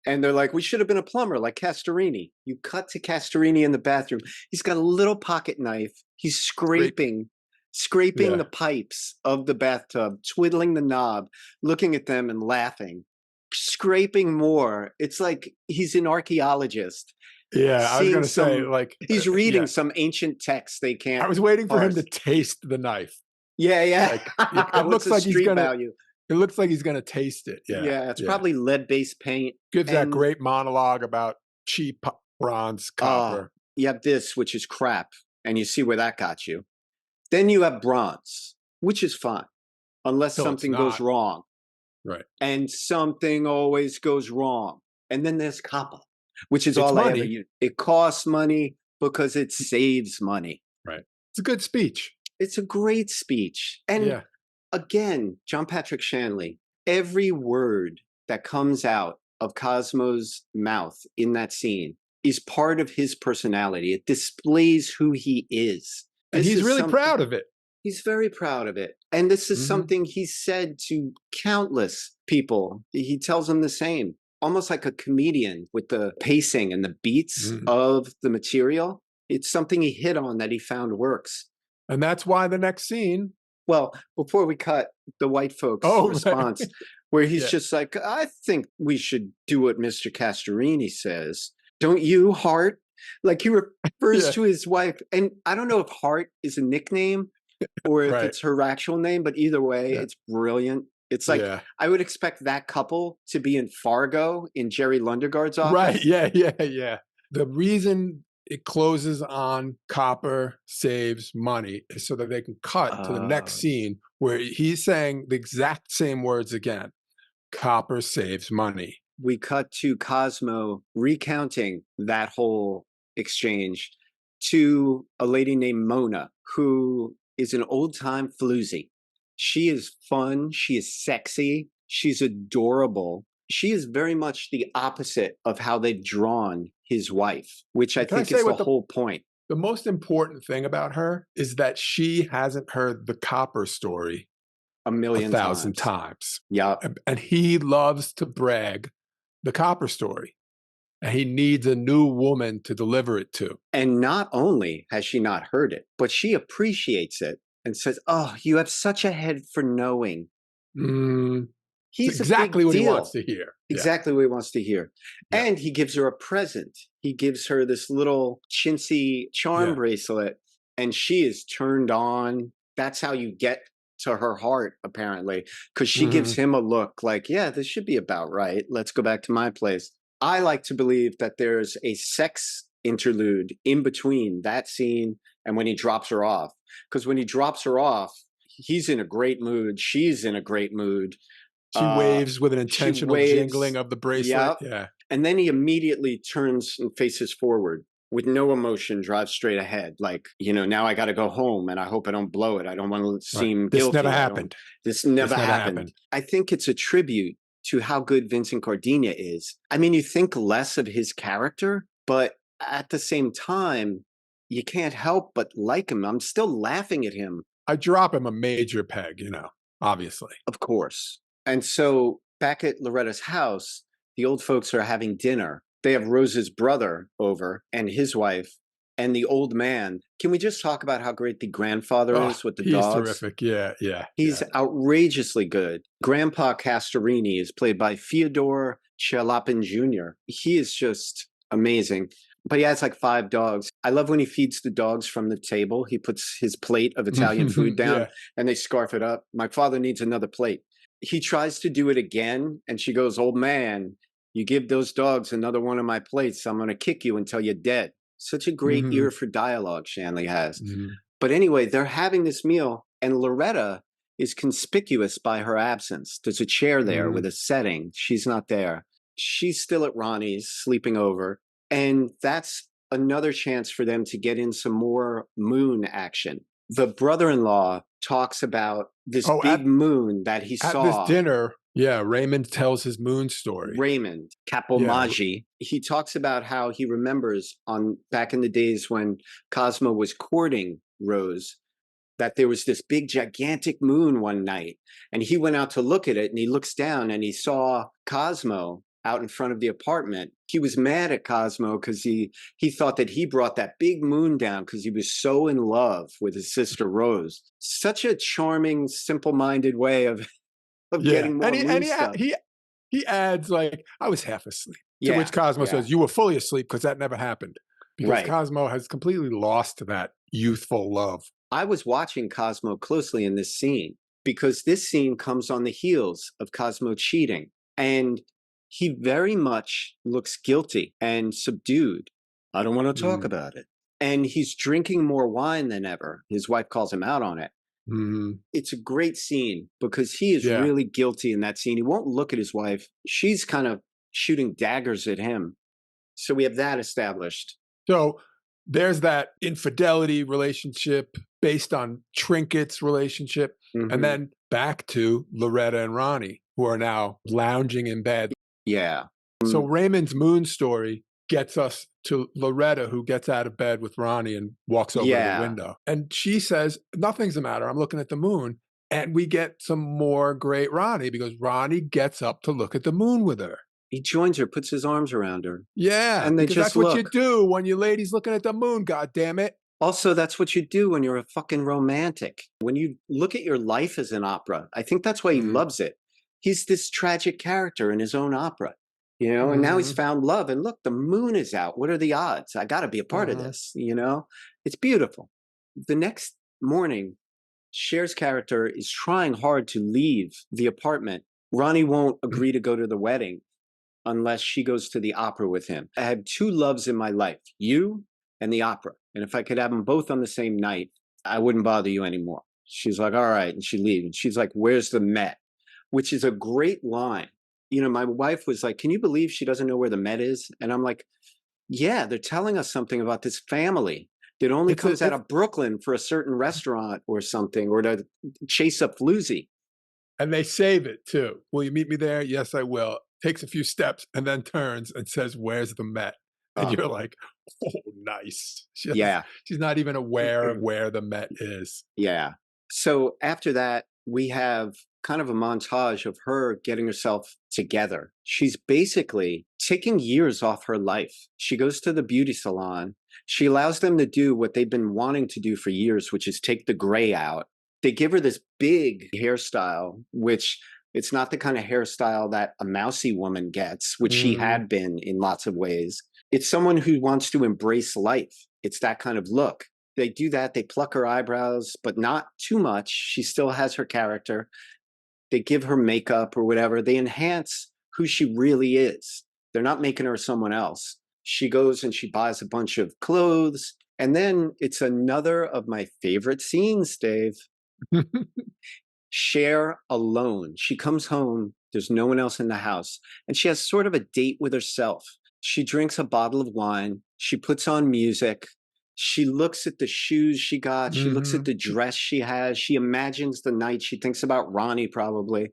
S1: And they're like, we should have been a plumber like Castorini. You cut to Castorini in the bathroom. He's got a little pocket knife. He's scraping scraping
S2: Yeah.
S1: the pipes of the bathtub, twiddling the knob, looking at them and laughing, scraping more. It's like he's an archaeologist
S2: Yeah, I was
S1: seeing
S2: gonna say,
S1: some,
S2: like,
S1: he's
S2: yeah,
S1: reading some ancient text they
S2: I
S1: can't
S2: was waiting for him to
S1: parse.
S2: taste the knife.
S1: Yeah,
S2: Like,
S1: yeah.
S2: it
S1: What's
S2: looks
S1: the
S2: like he's
S1: street
S2: gonna
S1: value?
S2: it looks like he's gonna taste it. Yeah,
S1: Yeah, it's
S2: yeah.
S1: probably lead-based paint.
S2: Gives that
S1: And
S2: great monologue about cheap bronze,
S1: ah,
S2: copper.
S1: you have this, which is crap, and you see where that got you. Then you have bronze, which is fine, unless
S2: Till it's
S1: something goes
S2: not.
S1: wrong.
S2: Right.
S1: And something always goes wrong. And then there's copper, which is
S2: It's
S1: all I ever
S2: money.
S1: use. It costs money because it saves money.
S2: Right. It's a good speech.
S1: It's a great speech. And
S2: Yeah.
S1: again, John Patrick Shanley, every word that comes out of Cosmo's mouth in that scene is part of his personality. It displays who he is.
S2: And
S1: This
S2: he's
S1: is
S2: really
S1: something,
S2: proud of it.
S1: he's very proud of it. And this is
S2: Mhm.
S1: something he's said to countless people. He tells them the same, almost like a comedian with the pacing and the beats
S2: Mhm.
S1: of the material. It's something he hit on that he found works.
S2: And that's why the next scene.
S1: Well, before we cut the white folks'
S2: Oh,
S1: response, where he's
S2: Yeah.
S1: just like, I think we should do what Mr. Castorini says. Don't you, Hart? Like he refers
S2: Yeah.
S1: to his wife. And I don't know if Hart is a nickname or if
S2: Right.
S1: it's her actual name, but either way,
S2: Yeah.
S1: it's brilliant. It's like,
S2: Yeah.
S1: I would expect that couple to be in Fargo in Jerry Lundegaard's office.
S2: Right. Yeah. Yeah. Yeah. The reason it closes on copper saves money is so that they can cut to the next scene where he's saying the exact same words again. Copper saves money.
S1: We cut to Cosmo recounting that whole exchange to a lady named Mona, who is an old-time floozy. She is fun. She is sexy. She's adorable. She is very much the opposite of how they've drawn his wife, which I
S2: Can I
S1: think
S2: say
S1: is the
S2: what
S1: whole point.
S2: the most important thing about her is that she hasn't heard the copper story
S1: A million
S2: 1,000
S1: times.
S2: times.
S1: Yeah.
S2: And he loves to brag the copper story. And he needs a new woman to deliver it to.
S1: And not only has she not heard it, but she appreciates it and says, "Oh, you have such a head for knowing."
S2: Mm,
S1: He's
S2: it's
S1: a
S2: exactly
S1: big
S2: what he
S1: deal.
S2: wants to hear. Yeah.
S1: Exactly what he wants to hear.
S2: Yeah.
S1: And he gives her a present. He gives her this little chintzy charm
S2: Yeah.
S1: bracelet, and she is turned on. That's how you get to her heart, apparently, because she gives him a look like, yeah, this should be about right. Let's go back to my place. I like to believe that there's a sex interlude in between that scene and when he drops her off. Because when he drops her off, he's in a great mood. She's in a great mood.
S2: She waves with an
S1: She
S2: intentional
S1: waves.
S2: jingling of the bracelet.
S1: Yep.
S2: Yeah.
S1: And then he immediately turns and faces forward with no emotion, drives straight ahead. Like, now I got to go home and I hope I don't blow it. I don't want to seem
S2: This
S1: guilty.
S2: never happened.
S1: This never happened. I think it's a tribute to how good Vincent Gardenia is. I mean, you think less of his character, but at the same time, you can't help but like him. I'm still laughing at him.
S2: I drop him a major peg, obviously.
S1: Of course. And so back at Loretta's house, the old folks are having dinner. They have Rose's brother over and his wife and the old man. Can we just talk about how great the grandfather is with the dogs?
S2: He's terrific. Yeah, yeah.
S1: He's outrageously good. Grandpa Castorini is played by Fyodor Chalapin Jr. He is just amazing. But he has like 5 dogs. I love when he feeds the dogs from the table. He puts his plate of Italian food down and they scarf it up. My father needs another plate. He tries to do it again. And she goes, "Old man, you give those dogs another one of my plates, I'm going to kick you until you're dead." Such a great ear for dialogue Shanley has. But anyway, they're having this meal and Loretta is conspicuous by her absence. There's a chair there with a setting. She's not there. She's still at Ronnie's sleeping over. And that's another chance for them to get in some more moon action. The brother-in-law talks about this big moon that he saw.
S2: At this dinner, Raymond tells his moon story.
S1: Raymond Capomaggi. He talks about how he remembers back in the days when Cosmo was courting Rose, that there was this big gigantic moon one night. And he went out to look at it and he looks down and he saw Cosmo out in front of the apartment. He was mad at Cosmo because he thought that he brought that big moon down because he was so in love with his sister Rose. Such a charming, simple-minded way of
S2: Yeah.
S1: getting more moon stuff.
S2: He adds like, I was half asleep. To
S1: Yeah,
S2: which Cosmo
S1: yeah.
S2: says, you were fully asleep because that never happened. Because
S1: Right.
S2: Cosmo has completely lost that youthful love.
S1: I was watching Cosmo closely in this scene because this scene comes on the heels of Cosmo cheating. And he very much looks guilty and subdued. I don't want to talk about it. And he's drinking more wine than ever. His wife calls him out on it. It's a great scene because he is really guilty in that scene. He won't look at his wife. She's kind of shooting daggers at him. So we have that established.
S2: So there's that infidelity relationship based on trinkets relationship. And then back to Loretta and Ronnie, who are now lounging in bed.
S1: Yeah.
S2: So Raymond's moon story gets us to Loretta, who gets out of bed with Ronnie and walks over to the window. And she says, nothing's the matter. I'm looking at the moon. And we get some more great Ronnie because Ronnie gets up to look at the moon with her.
S1: He joins her, puts his arms around her.
S2: Yeah,
S1: and they
S2: because
S1: just
S2: that's what you do when your lady's looking at the moon, God damn it.
S1: Also, that's what you do when you're a fucking romantic. When you look at your life as an opera, I think that's why he loves it. He's this tragic character in his own opera, you know, and now he's found love. And look, the moon is out. What are the odds? I got to be a part of this, you know? It's beautiful. The next morning, Cher's character is trying hard to leave the apartment. Ronnie won't agree to go to the wedding unless she goes to the opera with him. I have two loves in my life, you and the opera. And if I could have them both on the same night, I wouldn't bother you anymore. She's like, all right. And she leaves. And she's like, where's the Met? Which is a great line. You know, my wife was like, can you believe she doesn't know where the Met is? And I'm like, yeah, they're telling us something about this family that only comes out of Brooklyn for a certain restaurant or something, or to chase up Floozy.
S2: And they save it too. Will you meet me there? Yes, I will. Takes a few steps and then turns and says, where's the Met? And you're like, oh, nice. She's not even aware of where the Met is.
S1: Yeah. So after that, we have kind of a montage of her getting herself together. She's basically taking years off her life. She goes to the beauty salon. She allows them to do what they've been wanting to do for years, which is take the gray out. They give her this big hairstyle, which it's not the kind of hairstyle that a mousy woman gets, which she had been in lots of ways. It's someone who wants to embrace life. It's that kind of look. They do that. They pluck her eyebrows, but not too much. She still has her character. They give her makeup or whatever. They enhance who she really is. They're not making her someone else. She goes and she buys a bunch of clothes. And then it's another of my favorite scenes, Dave. Cher alone. She comes home. There's no one else in the house. And she has sort of a date with herself. She drinks a bottle of wine. She puts on music. She looks at the shoes she got. She looks at the dress she has. She imagines the night. She thinks about Ronnie probably.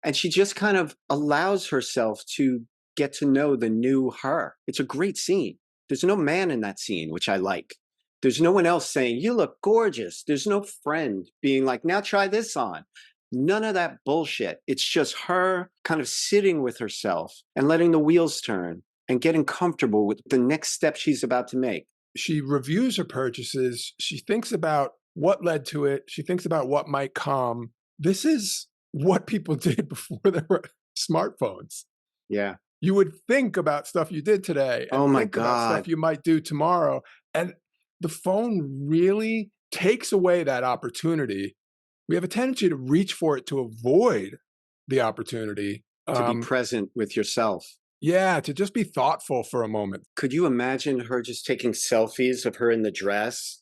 S1: And she just kind of allows herself to get to know the new her. It's a great scene. There's no man in that scene, which I like. There's no one else saying, you look gorgeous. There's no friend being like, now try this on. None of that bullshit. It's just her kind of sitting with herself and letting the wheels turn and getting comfortable with the next step she's about to make.
S2: She reviews her purchases. She thinks about what led to it. She thinks about what might come. This is what people did before there were smartphones.
S1: Yeah.
S2: You would think about stuff you did today and think about stuff you might do tomorrow. And the phone really takes away that opportunity. We have a tendency to reach for it to avoid the opportunity.
S1: To be present with yourself.
S2: Yeah, to just be thoughtful for a moment.
S1: Could you imagine her just taking selfies of her in the dress?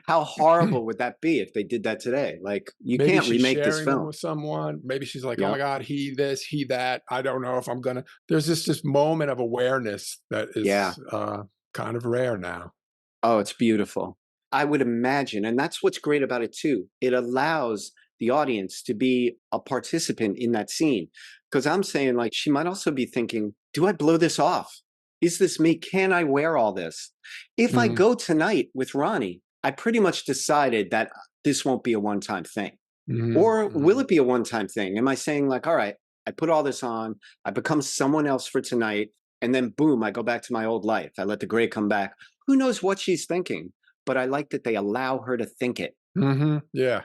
S1: How horrible would that be if they did that today? Like, maybe can't remake this film.
S2: Them with someone. Maybe she's like, oh my God, he this, he that. I don't know if I'm going to. There's this moment of awareness that is kind of rare now.
S1: Oh, it's beautiful. I would imagine. And that's what's great about it, too. It allows the audience to be a participant in that scene. Because I'm saying, like, she might also be thinking, do I blow this off? Is this me? Can I wear all this? If I go tonight with Ronnie, I pretty much decided that this won't be a one-time thing. Or will it be a one-time thing? Am I saying like, all right, I put all this on. I become someone else for tonight. And then boom, I go back to my old life. I let the gray come back. Who knows what she's thinking? But I like that they allow her to think it.
S2: Yeah.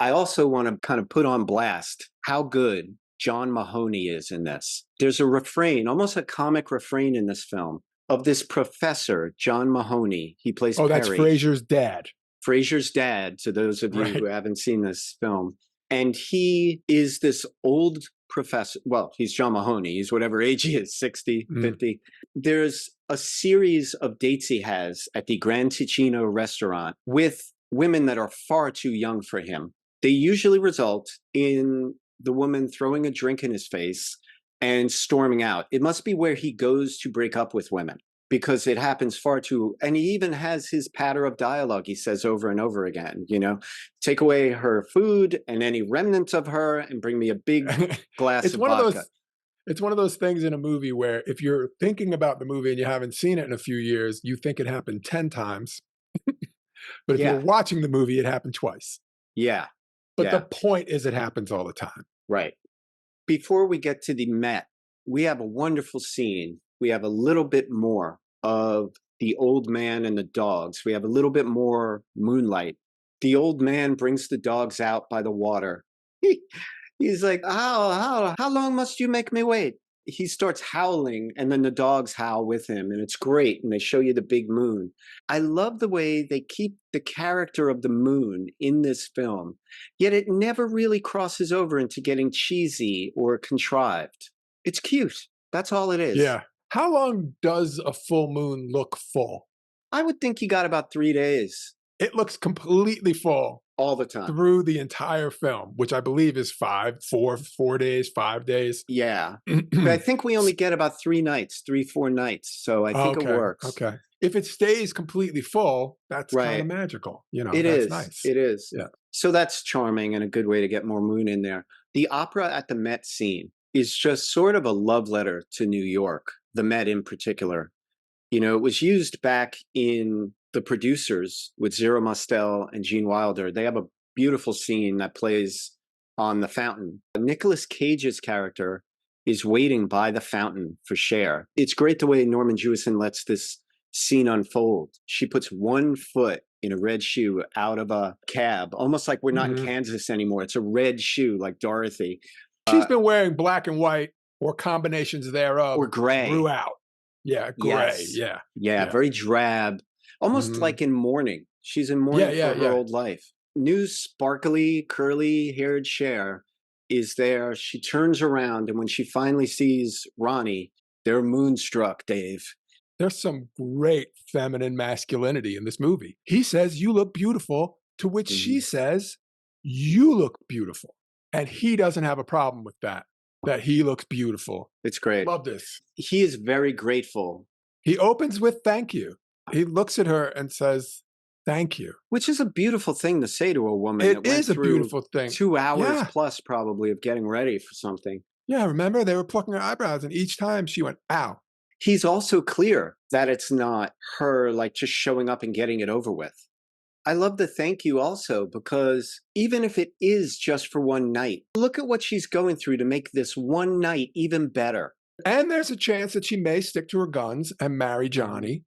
S1: I also want to kind of put on blast how good John Mahoney is in this. There's a refrain, almost a comic refrain in this film of this professor, John Mahoney. He plays
S2: Perry. That's Frasier's dad.
S1: Frasier's dad, to those of you who haven't seen this film. And he is this old professor. Well, he's John Mahoney. He's whatever age he is, 60, 50. There's a series of dates he has at the Gran Ticino restaurant with women that are far too young for him. They usually result in the woman throwing a drink in his face and storming out. It must be where he goes to break up with women, because it happens far too, and he even has his patter of dialogue he says over and over again, take away her food and any remnants of her and bring me a big glass of vodka.
S2: It's one of those things in a movie where if you're thinking about the movie and you haven't seen it in a few years, you think it happened 10 times. But if you're watching the movie, it happened twice.
S1: Yeah.
S2: But the point is it happens all the time.
S1: Right. Before we get to the Met, we have a wonderful scene. We have a little bit more of the old man and the dogs. We have a little bit more moonlight. The old man brings the dogs out by the water. He's like, how long must you make me wait? He starts howling, and then the dogs howl with him, and it's great, and they show you the big moon. I love the way they keep the character of the moon in this film, yet it never really crosses over into getting cheesy or contrived. It's cute. That's all it is.
S2: Yeah. How long does a full moon look full?
S1: I would think you got about 3 days.
S2: It looks completely full.
S1: All the time.
S2: Through the entire film, which I believe is 4 days, 5 days.
S1: Yeah. But I think we only get about 4 nights. So I think it works.
S2: Okay. If it stays completely full, that's kind of magical.
S1: It
S2: that's
S1: is.
S2: Nice.
S1: It is.
S2: Yeah.
S1: So that's charming and a good way to get more moon in there. The opera at the Met scene is just sort of a love letter to New York, the Met in particular. It was used back in The Producers with Zero Mostel and Gene Wilder. They have a beautiful scene that plays on the fountain. Nicolas Cage's character is waiting by the fountain for Cher. It's great the way Norman Jewison lets this scene unfold. She puts one foot in a red shoe out of a cab, almost like we're not in Kansas anymore. It's a red shoe like Dorothy.
S2: She's been wearing black and white or combinations thereof.
S1: Or gray.
S2: Throughout. Yeah, gray.
S1: Yes. Yeah, very drab. Almost like in mourning. She's in mourning for her old life. New sparkly, curly-haired Cher is there. She turns around, and when she finally sees Ronnie, they're moonstruck, Dave.
S2: There's some great feminine masculinity in this movie. He says, "You look beautiful," to which she says, "You look beautiful." And he doesn't have a problem with that he looks beautiful.
S1: It's great.
S2: Love this.
S1: He is very grateful.
S2: He opens with thank you. He looks at her and says, "Thank you."
S1: Which is a beautiful thing to say to a woman.
S2: It is a beautiful thing.
S1: 2 hours plus probably of getting ready for something.
S2: Yeah, remember they were plucking her eyebrows and each time she went, "Ow."
S1: He's also clear that it's not her like just showing up and getting it over with. I love the thank you also because even if it is just for one night, look at what she's going through to make this one night even better.
S2: And there's a chance that she may stick to her guns and marry Johnny.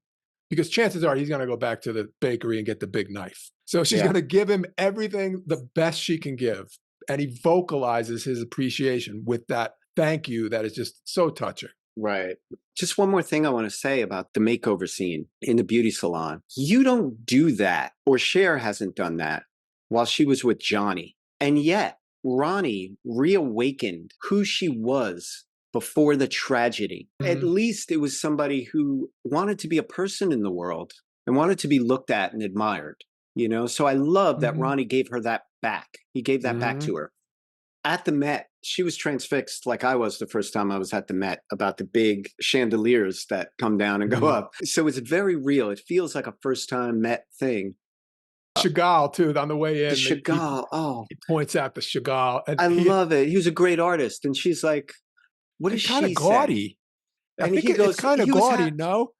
S2: Because chances are he's going to go back to the bakery and get the big knife. So she's going to give him everything, the best she can give. And he vocalizes his appreciation with that thank you that is just so touching.
S1: Right. Just one more thing I want to say about the makeover scene in the beauty salon. You don't do that, or Cher hasn't done that, while she was with Johnny. And yet, Ronnie reawakened who she was before the tragedy. At least it was somebody who wanted to be a person in the world and wanted to be looked at and admired, So I love that Ronnie gave her that back. He gave that back to her. At the Met, she was transfixed like I was the first time I was at the Met about the big chandeliers that come down and go up. So it's very real. It feels like a first-time Met thing.
S2: Chagall, too, on the way in.
S1: The Chagall,
S2: He points out the Chagall. And
S1: I love it. He was a great artist. And she's like, what does she say?
S2: Kind of gaudy. I think it's kind of gaudy, no?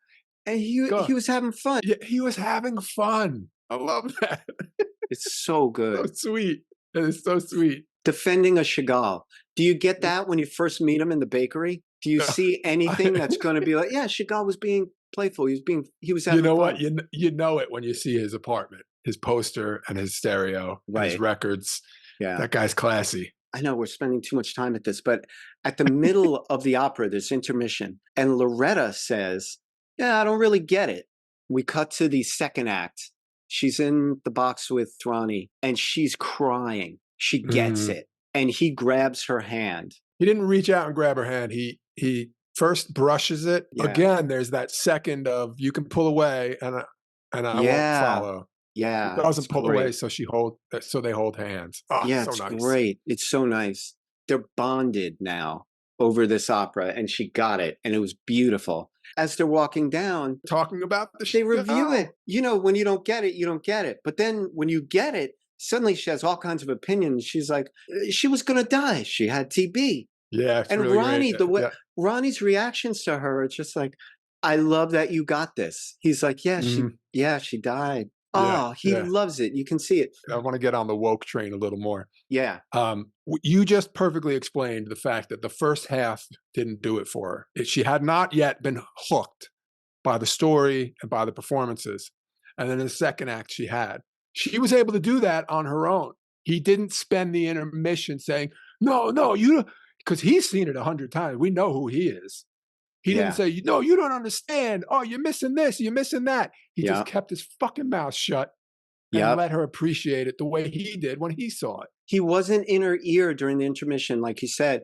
S1: And he was having fun.
S2: Yeah, he was having fun. I love that.
S1: It's so good.
S2: So sweet. It is so sweet.
S1: defending a Chagall. Do you get that when you first meet him in the bakery? Do you see anything that's going to be like, yeah, Chagall was being playful. He was having
S2: You know
S1: fun.
S2: what? You know it when you see his apartment, his poster and his stereo and his
S1: Right.
S2: records.
S1: Yeah.
S2: That guy's classy.
S1: I know we're spending too much time at this, but at the middle of the opera, there's intermission. And Loretta says, yeah, I don't really get it. We cut to the second act. She's in the box with Ronnie and she's crying. She gets it. And he grabs her hand.
S2: He didn't reach out and grab her hand. He first brushes it.
S1: Yeah.
S2: Again, there's that second of you can pull away and I won't follow.
S1: Yeah.
S2: He doesn't pull away, so they hold hands. Oh,
S1: yeah,
S2: so
S1: it's
S2: nice.
S1: Great. It's so nice. They're bonded now over this opera, and she got it, and it was beautiful. As they're walking down,
S2: talking about
S1: they review it. You know, when you don't get it, you don't get it. But then when you get it, suddenly she has all kinds of opinions. She's like, she was going to die. She had TB.
S2: Yeah.
S1: And
S2: really
S1: Ronnie,
S2: great.
S1: Ronnie's reactions to her are just like, I love that you got this. He's like, yeah, she died. Oh, he loves it. You can see it.
S2: I want to get on the woke train a little more.
S1: Yeah.
S2: You just perfectly explained the fact that the first half didn't do it for her. She had not yet been hooked by the story and by the performances. And then in the second act, she had. She was able to do that on her own. He didn't spend the intermission saying, no, you, because he's seen it 100 times. We know who he is. He didn't say, no, you don't understand. Oh, you're missing this, you're missing that. He just kept his fucking mouth shut and let her appreciate it the way he did when he saw it.
S1: He wasn't in her ear during the intermission, like you said.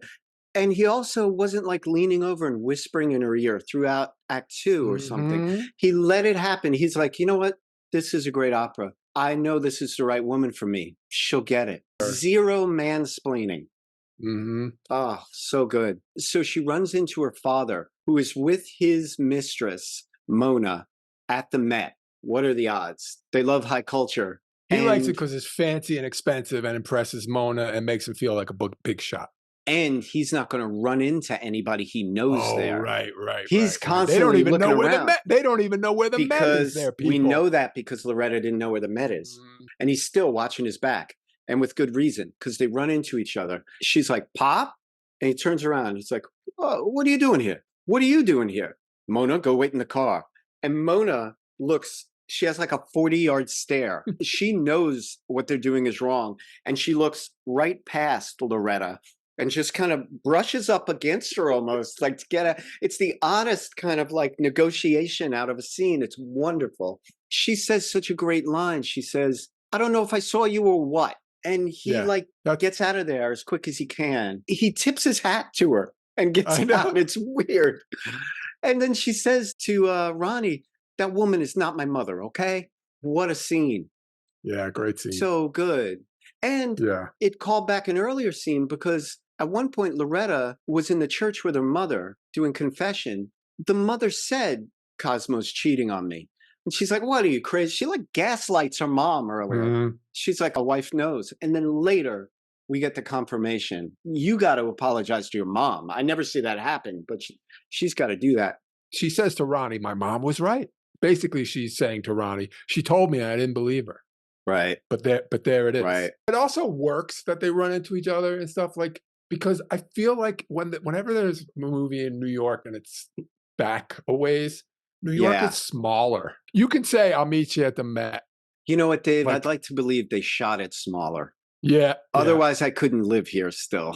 S1: And he also wasn't like leaning over and whispering in her ear throughout Act 2 or something. He let it happen. He's like, you know what? This is a great opera. I know this is the right woman for me. She'll get it. Zero mansplaining. Oh, so good. So she runs into her father, who is with his mistress, Mona, at the Met. What are the odds? They love high culture.
S2: He likes it because it's fancy and expensive and impresses Mona and makes him feel like a big shot.
S1: And he's not going to run into anybody he knows there.
S2: Right.
S1: He's constantly looking around.
S2: They don't even know where the Met is there, people.
S1: We know that because Loretta didn't know where the Met is. And he's still watching his back. And with good reason, because they run into each other. She's like, Pop? And he turns around. He's like, oh, what are you doing here? What are you doing here? Mona, go wait in the car. And Mona looks, she has like a 40-yard stare. She knows what they're doing is wrong. And she looks right past Loretta and just kind of brushes up against her almost, like to get it's the oddest kind of like negotiation out of a scene. It's wonderful. She says such a great line. She says, I don't know if I saw you or what. And he gets out of there as quick as he can. He tips his hat to her and gets out. It's weird. And then she says to Ronnie, that woman is not my mother, okay? What a scene.
S2: Yeah, great scene.
S1: So good. And it called back an earlier scene because at one point Loretta was in the church with her mother doing confession. The mother said, Cosmo's cheating on me. And she's like, what are you, crazy? She like gaslights her mom earlier. She's like, a wife knows. And then later we get the confirmation. You got to apologize to your mom. I never see that happen, but she's got to do that.
S2: She says to Ronnie, my mom was right. Basically, she's saying to Ronnie, she told me I didn't believe her.
S1: Right.
S2: But there it is.
S1: Right.
S2: It also works that they run into each other and stuff like, because I feel like whenever there's a movie in New York and it's back a ways, New York is smaller. You can say, I'll meet you at the Met.
S1: You know what, Dave? I'd like to believe they shot it smaller.
S2: Yeah.
S1: Otherwise, I couldn't live here still.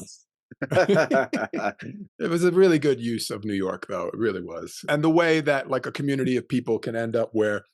S2: It was a really good use of New York, though. It really was. And the way that like a community of people can end up where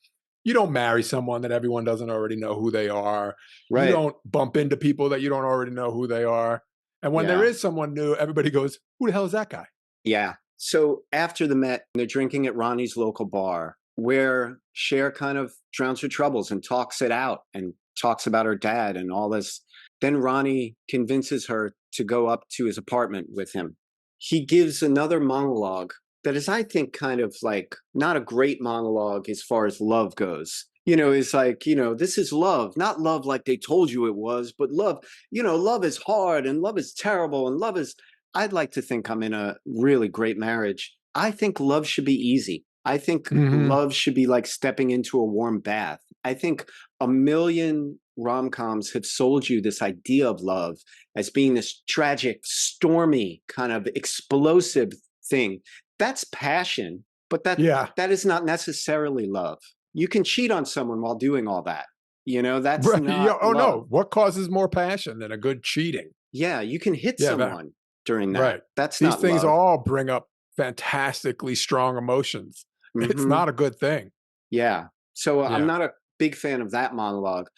S2: you don't marry someone that everyone doesn't already know who they are. Right. You don't bump into people that you don't already know who they are. And when there is someone new, everybody goes, who the hell is that guy? Yeah.
S1: So after the Met, they're drinking at Ronnie's local bar where Cher kind of drowns her troubles and talks it out and talks about her dad and all this. Then Ronnie convinces her to go up to his apartment with him. He gives another monologue that is, I think, kind of like not a great monologue as far as love goes. You know, it's like, you know, this is love, not love like they told you it was, but love, you know, love is hard and love is terrible and love is, I'd like to think I'm in a really great marriage. I think love should be easy. I think love should be like stepping into a warm bath. I think a million rom-coms have sold you this idea of love as being this tragic, stormy, kind of explosive thing. That's passion, but
S2: Yeah.
S1: that is not necessarily love. You can cheat on someone while doing all that. That's
S2: Right. Yeah.
S1: not
S2: Oh
S1: love.
S2: no. What causes more passion than a good cheating?
S1: Yeah, you can hit
S2: Yeah.
S1: someone during that.
S2: Right.
S1: That's
S2: These
S1: not
S2: things
S1: love.
S2: all bring up fantastically strong emotions. It's
S1: Hmm.
S2: not a good thing.
S1: Yeah. So I'm
S2: Yeah.
S1: not a big fan of that monologue,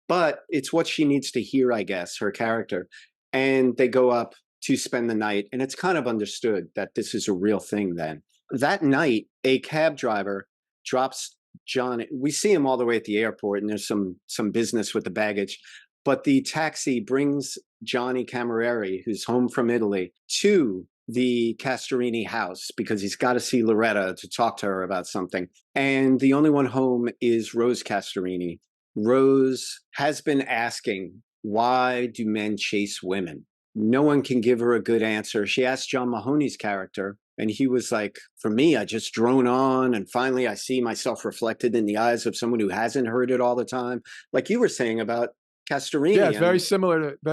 S1: but it's what she needs to hear, I guess, her character. And they go up to spend the night, and it's kind of understood that this is a real thing then. That night, a cab driver drops John. We see him all the way at the airport, and there's some business with the baggage. But the taxi brings Johnny Camerari, who's home from Italy, to the Castorini house because he's got to see Loretta to talk to her about something. And the only one home is Rose Castorini. Rose has been asking, why do men chase women? No one can give her a good answer. She asked John Mahoney's character, and he was like, for me, I just drone on, and finally I see myself reflected in the eyes of someone who hasn't heard it all the time. Like you were saying about Castorini.
S2: Yeah, it's very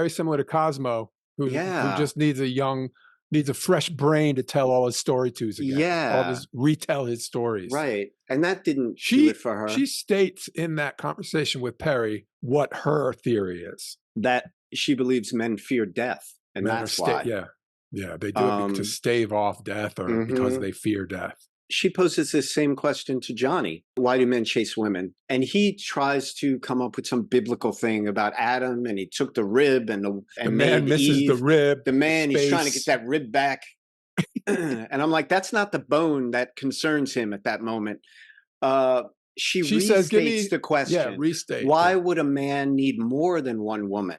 S2: similar to Cosmo, who
S1: Yeah.
S2: just needs a fresh brain to tell all his story twos again.
S1: Yeah.
S2: Retell his stories.
S1: Right. And that didn't do it for her.
S2: She states in that conversation with Perry what her theory is.
S1: That she believes men fear death. And
S2: Men
S1: that's why.
S2: Yeah. Yeah. They do it to stave off death or because they fear death.
S1: She poses this same question to Johnny. Why do men chase women? And he tries to come up with some biblical thing about Adam, and he took the rib and
S2: the man misses
S1: Eve.
S2: the rib.
S1: The man, he's trying to get that rib back. And I'm like, that's not the bone that concerns him at that moment. She restates the question.
S2: Yeah, restate.
S1: Why would a man need more than one woman?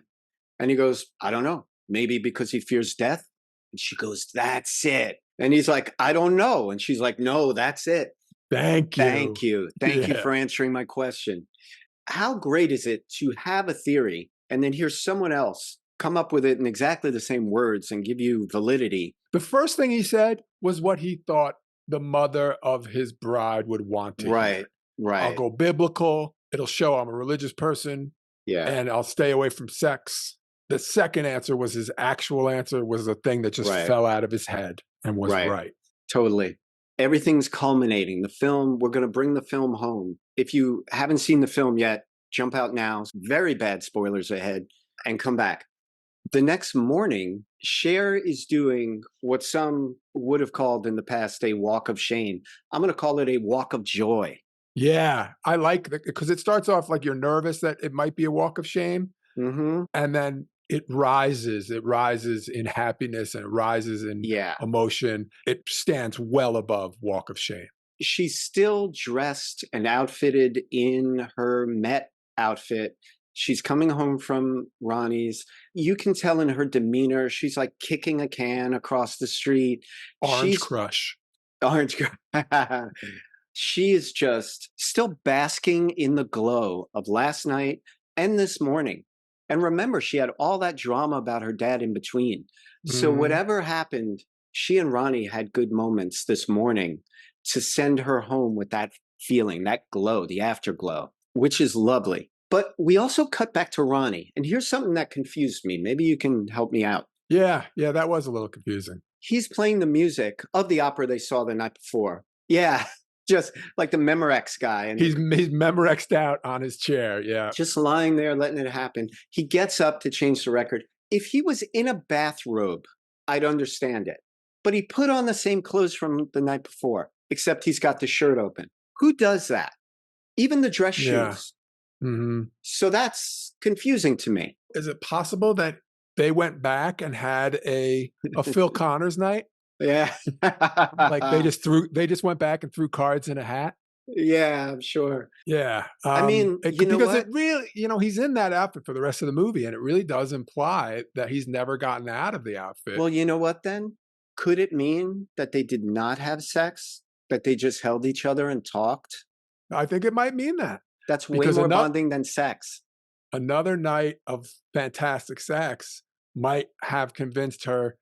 S1: And he goes, I don't know. Maybe because he fears death. And she goes, that's it. And he's like, I don't know. And she's like, no, that's it.
S2: Thank you.
S1: Thank you. Thank you for answering my question. How great is it to have a theory and then hear someone else come up with it in exactly the same words and give you validity?
S2: The first thing he said was what he thought the mother of his bride would want to hear.
S1: Right.
S2: I'll go biblical. It'll show I'm a religious person.
S1: Yeah.
S2: And I'll stay away from sex. The second answer was his actual answer, was the thing that just fell out of his head and was right.
S1: Totally. Everything's culminating. The film, we're going to bring the film home. If you haven't seen the film yet, jump out now. Very bad spoilers ahead, and come back. The next morning, Cher is doing what some would have called in the past a walk of shame. I'm going to call it a walk of joy.
S2: Yeah, I like that because it starts off like you're nervous that it might be a walk of shame.
S1: Mm-hmm.
S2: And then it rises in happiness and it rises in emotion. It stands well above walk of shame.
S1: She's still dressed and outfitted in her Met outfit. She's coming home from Ronnie's. You can tell in her demeanor, she's like kicking a can across the street.
S2: Orange Crush.
S1: She is just still basking in the glow of last night and this morning. And remember, she had all that drama about her dad in between. So whatever happened, she and Ronnie had good moments this morning to send her home with that feeling, that glow, the afterglow, which is lovely. But we also cut back to Ronnie. And here's something that confused me. Maybe you can help me out.
S2: Yeah, that was a little confusing.
S1: He's playing the music of the opera they saw the night before. Yeah, just like the Memorex guy. And
S2: he's Memorexed out on his chair, yeah.
S1: Just lying there, letting it happen. He gets up to change the record. If he was in a bathrobe, I'd understand it. But he put on the same clothes from the night before, except he's got the shirt open. Who does that? Even the dress shoes.
S2: Mm-hmm.
S1: So that's confusing to me.
S2: Is it possible that they went back and had a Phil Connors night?
S1: Yeah.
S2: Like they just went back and threw cards in a hat?
S1: Yeah, I'm sure.
S2: Yeah.
S1: I mean,
S2: because it really, he's in that outfit for the rest of the movie, and it really does imply that he's never gotten out of the outfit.
S1: Well, you know what then? Could it mean that they did not have sex? That they just held each other and talked?
S2: I think it might mean that.
S1: That's way more bonding than sex.
S2: Another night of fantastic sex might have convinced her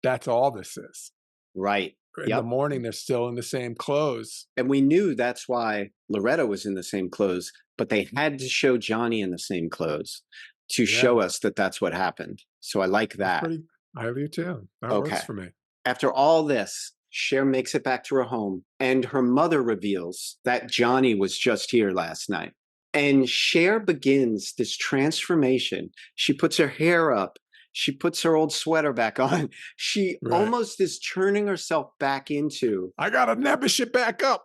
S2: that's all this is.
S1: Right.
S2: in the
S1: Yep.
S2: morning, they're still in the same clothes.
S1: And we knew that's why Loretta was in the same clothes, but they had to show Johnny in the same clothes to
S2: Yeah,
S1: show us that that's what happened. So I like
S2: that's
S1: that.
S2: pretty I do too. That
S1: Okay.
S2: works for me.
S1: After all this, Cher makes it back to her home, and her mother reveals that Johnny was just here last night. And Cher begins this transformation. She puts her hair up. She puts her old sweater back on. She
S2: Right.
S1: almost is turning herself back into,
S2: I gotta nebbish it back up.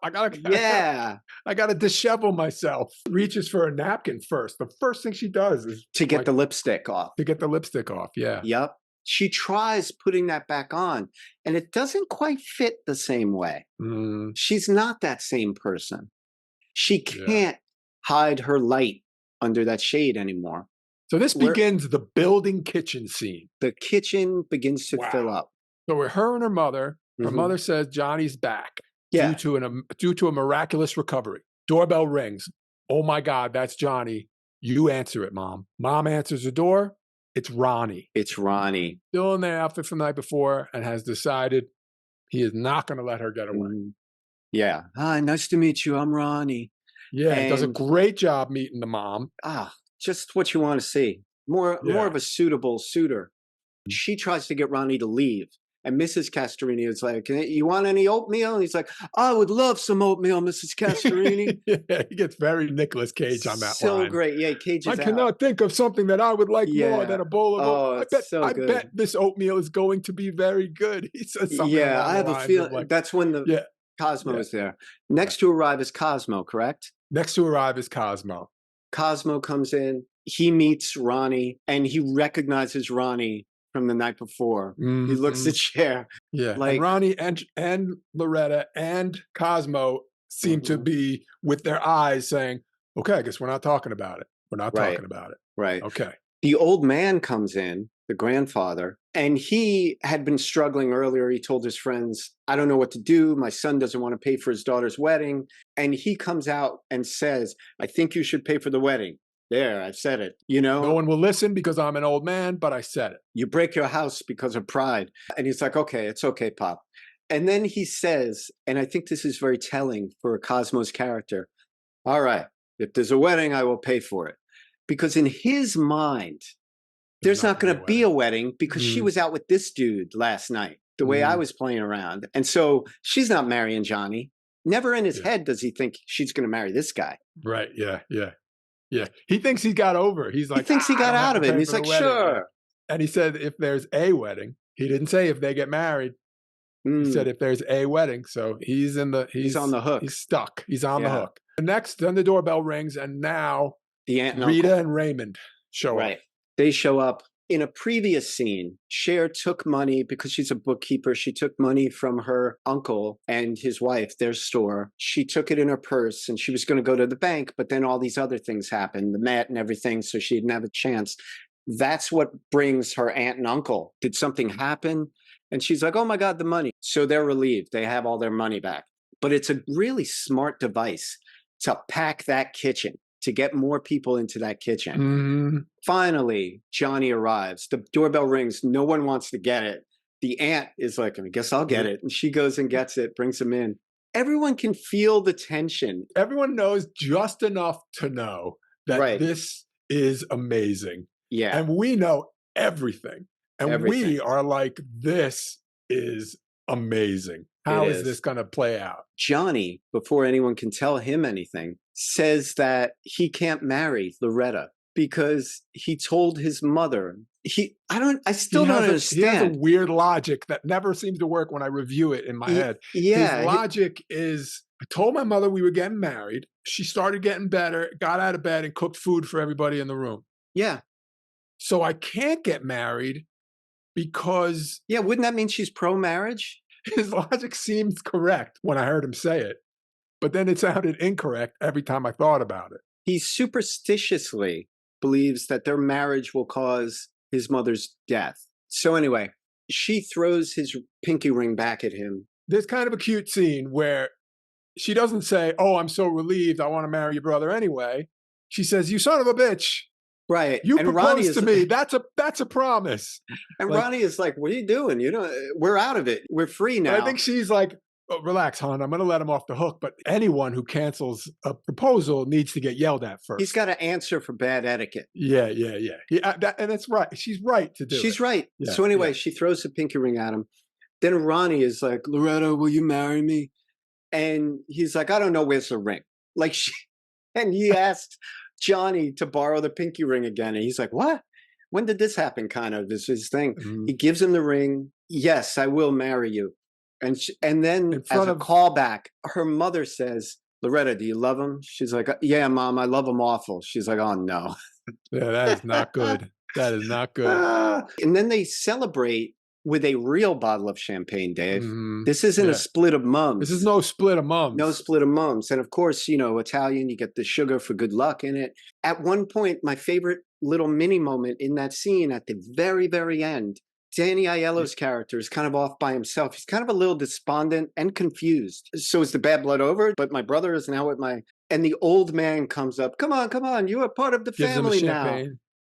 S1: yeah,
S2: I gotta dishevel myself. Reaches for a napkin first. The first thing she does is
S1: to get
S2: like
S1: the lipstick off.
S2: to get the lipstick off. Yeah.
S1: Yep. She tries putting that back on, and it doesn't quite fit the same way.
S2: Mm,
S1: She's not that same person. She
S2: yeah.
S1: can't hide her light under that shade anymore.
S2: So this
S1: Where
S2: begins the building kitchen scene.
S1: the kitchen begins to fill
S2: Wow.
S1: up.
S2: So with her and her mother, her
S1: Mhm.
S2: mother says Johnny's back
S1: Yeah.
S2: due to a miraculous recovery. Doorbell rings. Oh my God, that's Johnny. You answer it, Mom. Mom answers the door. It's Ronnie.
S1: It's Ronnie.
S2: Still in their outfit from the night before and has decided he is not going to let her get away.
S1: Mhm. Yeah. Hi, nice to meet you. I'm Ronnie.
S2: Yeah, he does a
S1: And
S2: great job meeting the mom.
S1: just what you want to see. More
S2: Yeah.
S1: of a suitable suitor. She tries to get Ronnie to leave. And Mrs. Castorini is like, you want any oatmeal? And he's like, I would love some oatmeal, Mrs. Castorini.
S2: Yeah, he gets very Nicolas Cage on that
S1: So
S2: line.
S1: great. Yeah, Cage
S2: I
S1: is out.
S2: cannot think of something that I would like more
S1: Yeah.
S2: than a bowl of
S1: Oh,
S2: oatmeal.
S1: it's so
S2: I
S1: good.
S2: bet this oatmeal is going to be very good. He says something
S1: Yeah,
S2: along
S1: I
S2: the
S1: have a
S2: lines of
S1: feeling
S2: like,
S1: that's when the
S2: yeah,
S1: Cosmo
S2: yeah.
S1: is there. Next to arrive is Cosmo, correct?
S2: Next to arrive is Cosmo.
S1: Cosmo comes in. He meets Ronnie, and he recognizes Ronnie from the night before. He looks
S2: Mhm.
S1: at Cher
S2: Yeah, and
S1: like,
S2: Ronnie and Loretta and Cosmo seem to
S1: Mhm.
S2: be with their eyes saying, "Okay, I guess we're not talking about it. We're not
S1: Right,
S2: talking about it."
S1: right.
S2: Okay.
S1: The old man comes in, the grandfather, and he had been struggling earlier. He told his friends, I don't know what to do. My son doesn't want to pay for his daughter's wedding. And he comes out and says, I think you should pay for the wedding. There, I've said it. You
S2: No
S1: know,
S2: one will listen because I'm an old man, but I said it.
S1: you break your house because of pride. And he's like, okay, it's okay, Pop. And then he says, and I think this is very telling for Cosmo's character, all right, if there's a wedding, I will pay for it. Because in his mind, there's not going to be a wedding because she
S2: Mm.
S1: was out with this dude last night, the way I was playing around. And so she's not marrying Johnny. Never in his
S2: Yeah.
S1: head does he think she's going to marry this guy.
S2: Right, yeah, yeah. Yeah, he thinks he got over it. He's like,
S1: He thinks he
S2: I
S1: got
S2: don't have
S1: out
S2: to
S1: of it. And
S2: pay
S1: he's
S2: for the
S1: like,
S2: wedding. Yeah.
S1: sure.
S2: And he said, if there's a wedding, he didn't say if they get married. He said if there's a wedding, so he's on the
S1: hook.
S2: He's stuck. He's on the
S1: Yeah.
S2: hook. Then the doorbell rings, and now
S1: The aunt and
S2: Rita
S1: uncle.
S2: and Raymond show up.
S1: Right. They show up. In a previous scene, Cher took money because she's a bookkeeper. She took money from her uncle and his wife, their store. She took it in her purse and she was going to go to the bank, but then all these other things happened, the Met and everything, so she didn't have a chance. That's what brings her aunt and uncle. Did something happen? And she's like, oh my God, the money. So they're relieved. They have all their money back. But it's a really smart device to pack that kitchen, to get more people into that kitchen.
S2: Mhm.
S1: Finally, Johnny arrives. The doorbell rings. No one wants to get it. The aunt is like, I guess I'll get it. And she goes and gets it, brings him in. Everyone can feel the tension.
S2: Everyone knows just enough to know that
S1: Right.
S2: this is amazing.
S1: Yeah.
S2: And we know everything. And
S1: Everything.
S2: we are like, this is amazing. How
S1: It
S2: is
S1: is.
S2: this going to play out?
S1: Johnny, before anyone can tell him anything, says that he can't marry Loretta because he told his mother. I still don't
S2: He
S1: understand.
S2: has a weird logic that never seems to work when I review it in my head.
S1: Yeah.
S2: His logic is, I told my mother we were getting married. She started getting better, got out of bed and cooked food for everybody in the room.
S1: Yeah.
S2: So I can't get married because
S1: Yeah. Wouldn't that mean she's pro-marriage?
S2: his logic seems correct when I heard him say it, but then it sounded incorrect every time I thought about it.
S1: He superstitiously believes that their marriage will cause his mother's death. So anyway, she throws his pinky ring back at him.
S2: There's kind of a cute scene where she doesn't say, oh, I'm so relieved, I want to marry your brother anyway. She says, you son of a bitch,
S1: Right.
S2: You
S1: And Ronnie
S2: proposed to me. That's a promise.
S1: and
S2: Like,
S1: Ronnie is like, what are you doing? You know, we're out of it. We're free
S2: but I
S1: now.
S2: think she's like, oh, relax, hon. I'm going to let him off the hook. But anyone who cancels a proposal needs to get yelled at first.
S1: He's got to answer for bad etiquette.
S2: Yeah. And that's right. She's right to do it.
S1: She's right.
S2: Yeah,
S1: So anyway, she throws the pinky ring at him. Then Ronnie is like, Loretta, will you marry me? And he's like, I don't know, where's the ring? Like and he asks Johnny to borrow the pinky ring again. And he's like, what? When did this happen? Kind of is his thing.
S2: Mhm.
S1: He gives him the ring. Yes, I will marry you. And then as a callback, her mother says, Loretta, do you love him? She's like, yeah, Mom, I love him awful. She's like, oh, no.
S2: Yeah, that is not good. That is not good.
S1: And then they celebrate with a real bottle of champagne, Dave.
S2: Mhm.
S1: This isn't a split of mums.
S2: This is no split of mums.
S1: No split of mums. And of course, you know, Italian, you get the sugar for good luck in it. At one point, my favorite little mini moment in that scene at the very, very end, Danny Aiello's character is kind of off by himself. He's kind of a little despondent and confused. So is the bad blood over? But my brother is now with my... And the old man comes up. Come on. You are part of the family now.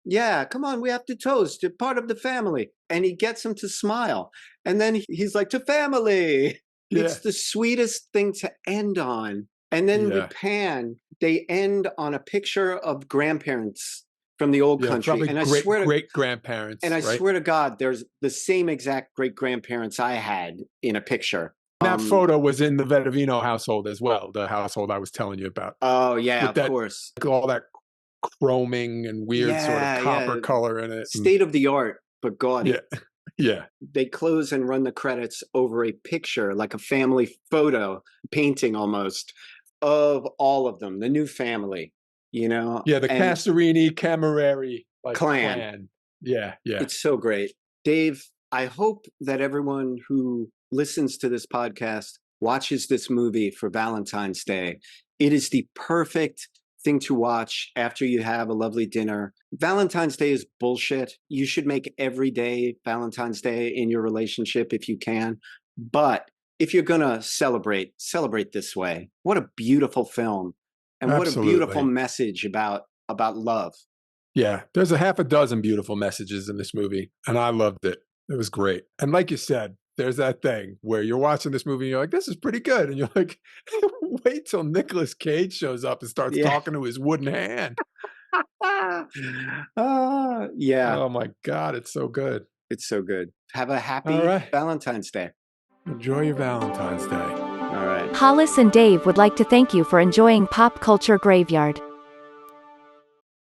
S1: Yeah, come on. We have to toast. You're part of the family. And he gets him to smile. And then he's like, to family. Yeah. It's the sweetest thing to end on. And then the pan, they end on a picture of grandparents from the old country. And I swear to
S2: great-grandparents.
S1: And I swear to God, there's the same exact great-grandparents I had in a picture.
S2: That photo was in the Vettavino household as well, the household I was telling you about.
S1: Oh, yeah, of course.
S2: All that chroming and weird sort of copper color in it.
S1: State of the art, but gaudy.
S2: Yeah.
S1: They close and run the credits over a picture, like a family photo, painting almost, of all of them, the new family, you know?
S2: Yeah, the Casarini Camerari
S1: clan.
S2: Yeah.
S1: It's so great. Dave, I hope that everyone who listens to this podcast watches this movie for Valentine's Day. It is the perfect thing to watch after you have a lovely dinner. Valentine's Day is bullshit. You should make every day Valentine's Day in your relationship if you can. But if you're going to celebrate this way. What a beautiful film. And what a beautiful message about love.
S2: Yeah, there's a half a dozen beautiful messages in this movie, and I loved it. It was great. And like you said, there's that thing where you're watching this movie and you're like, this is pretty good. And you're like, wait till Nicolas Cage shows up and starts talking to his wooden hand.
S1: Yeah.
S2: Oh my God, it's so good.
S1: It's so good. Have a happy Valentine's Day.
S2: Enjoy your Valentine's Day.
S1: All right.
S3: Hollis and Dave would like to thank you for enjoying Pop Culture Graveyard.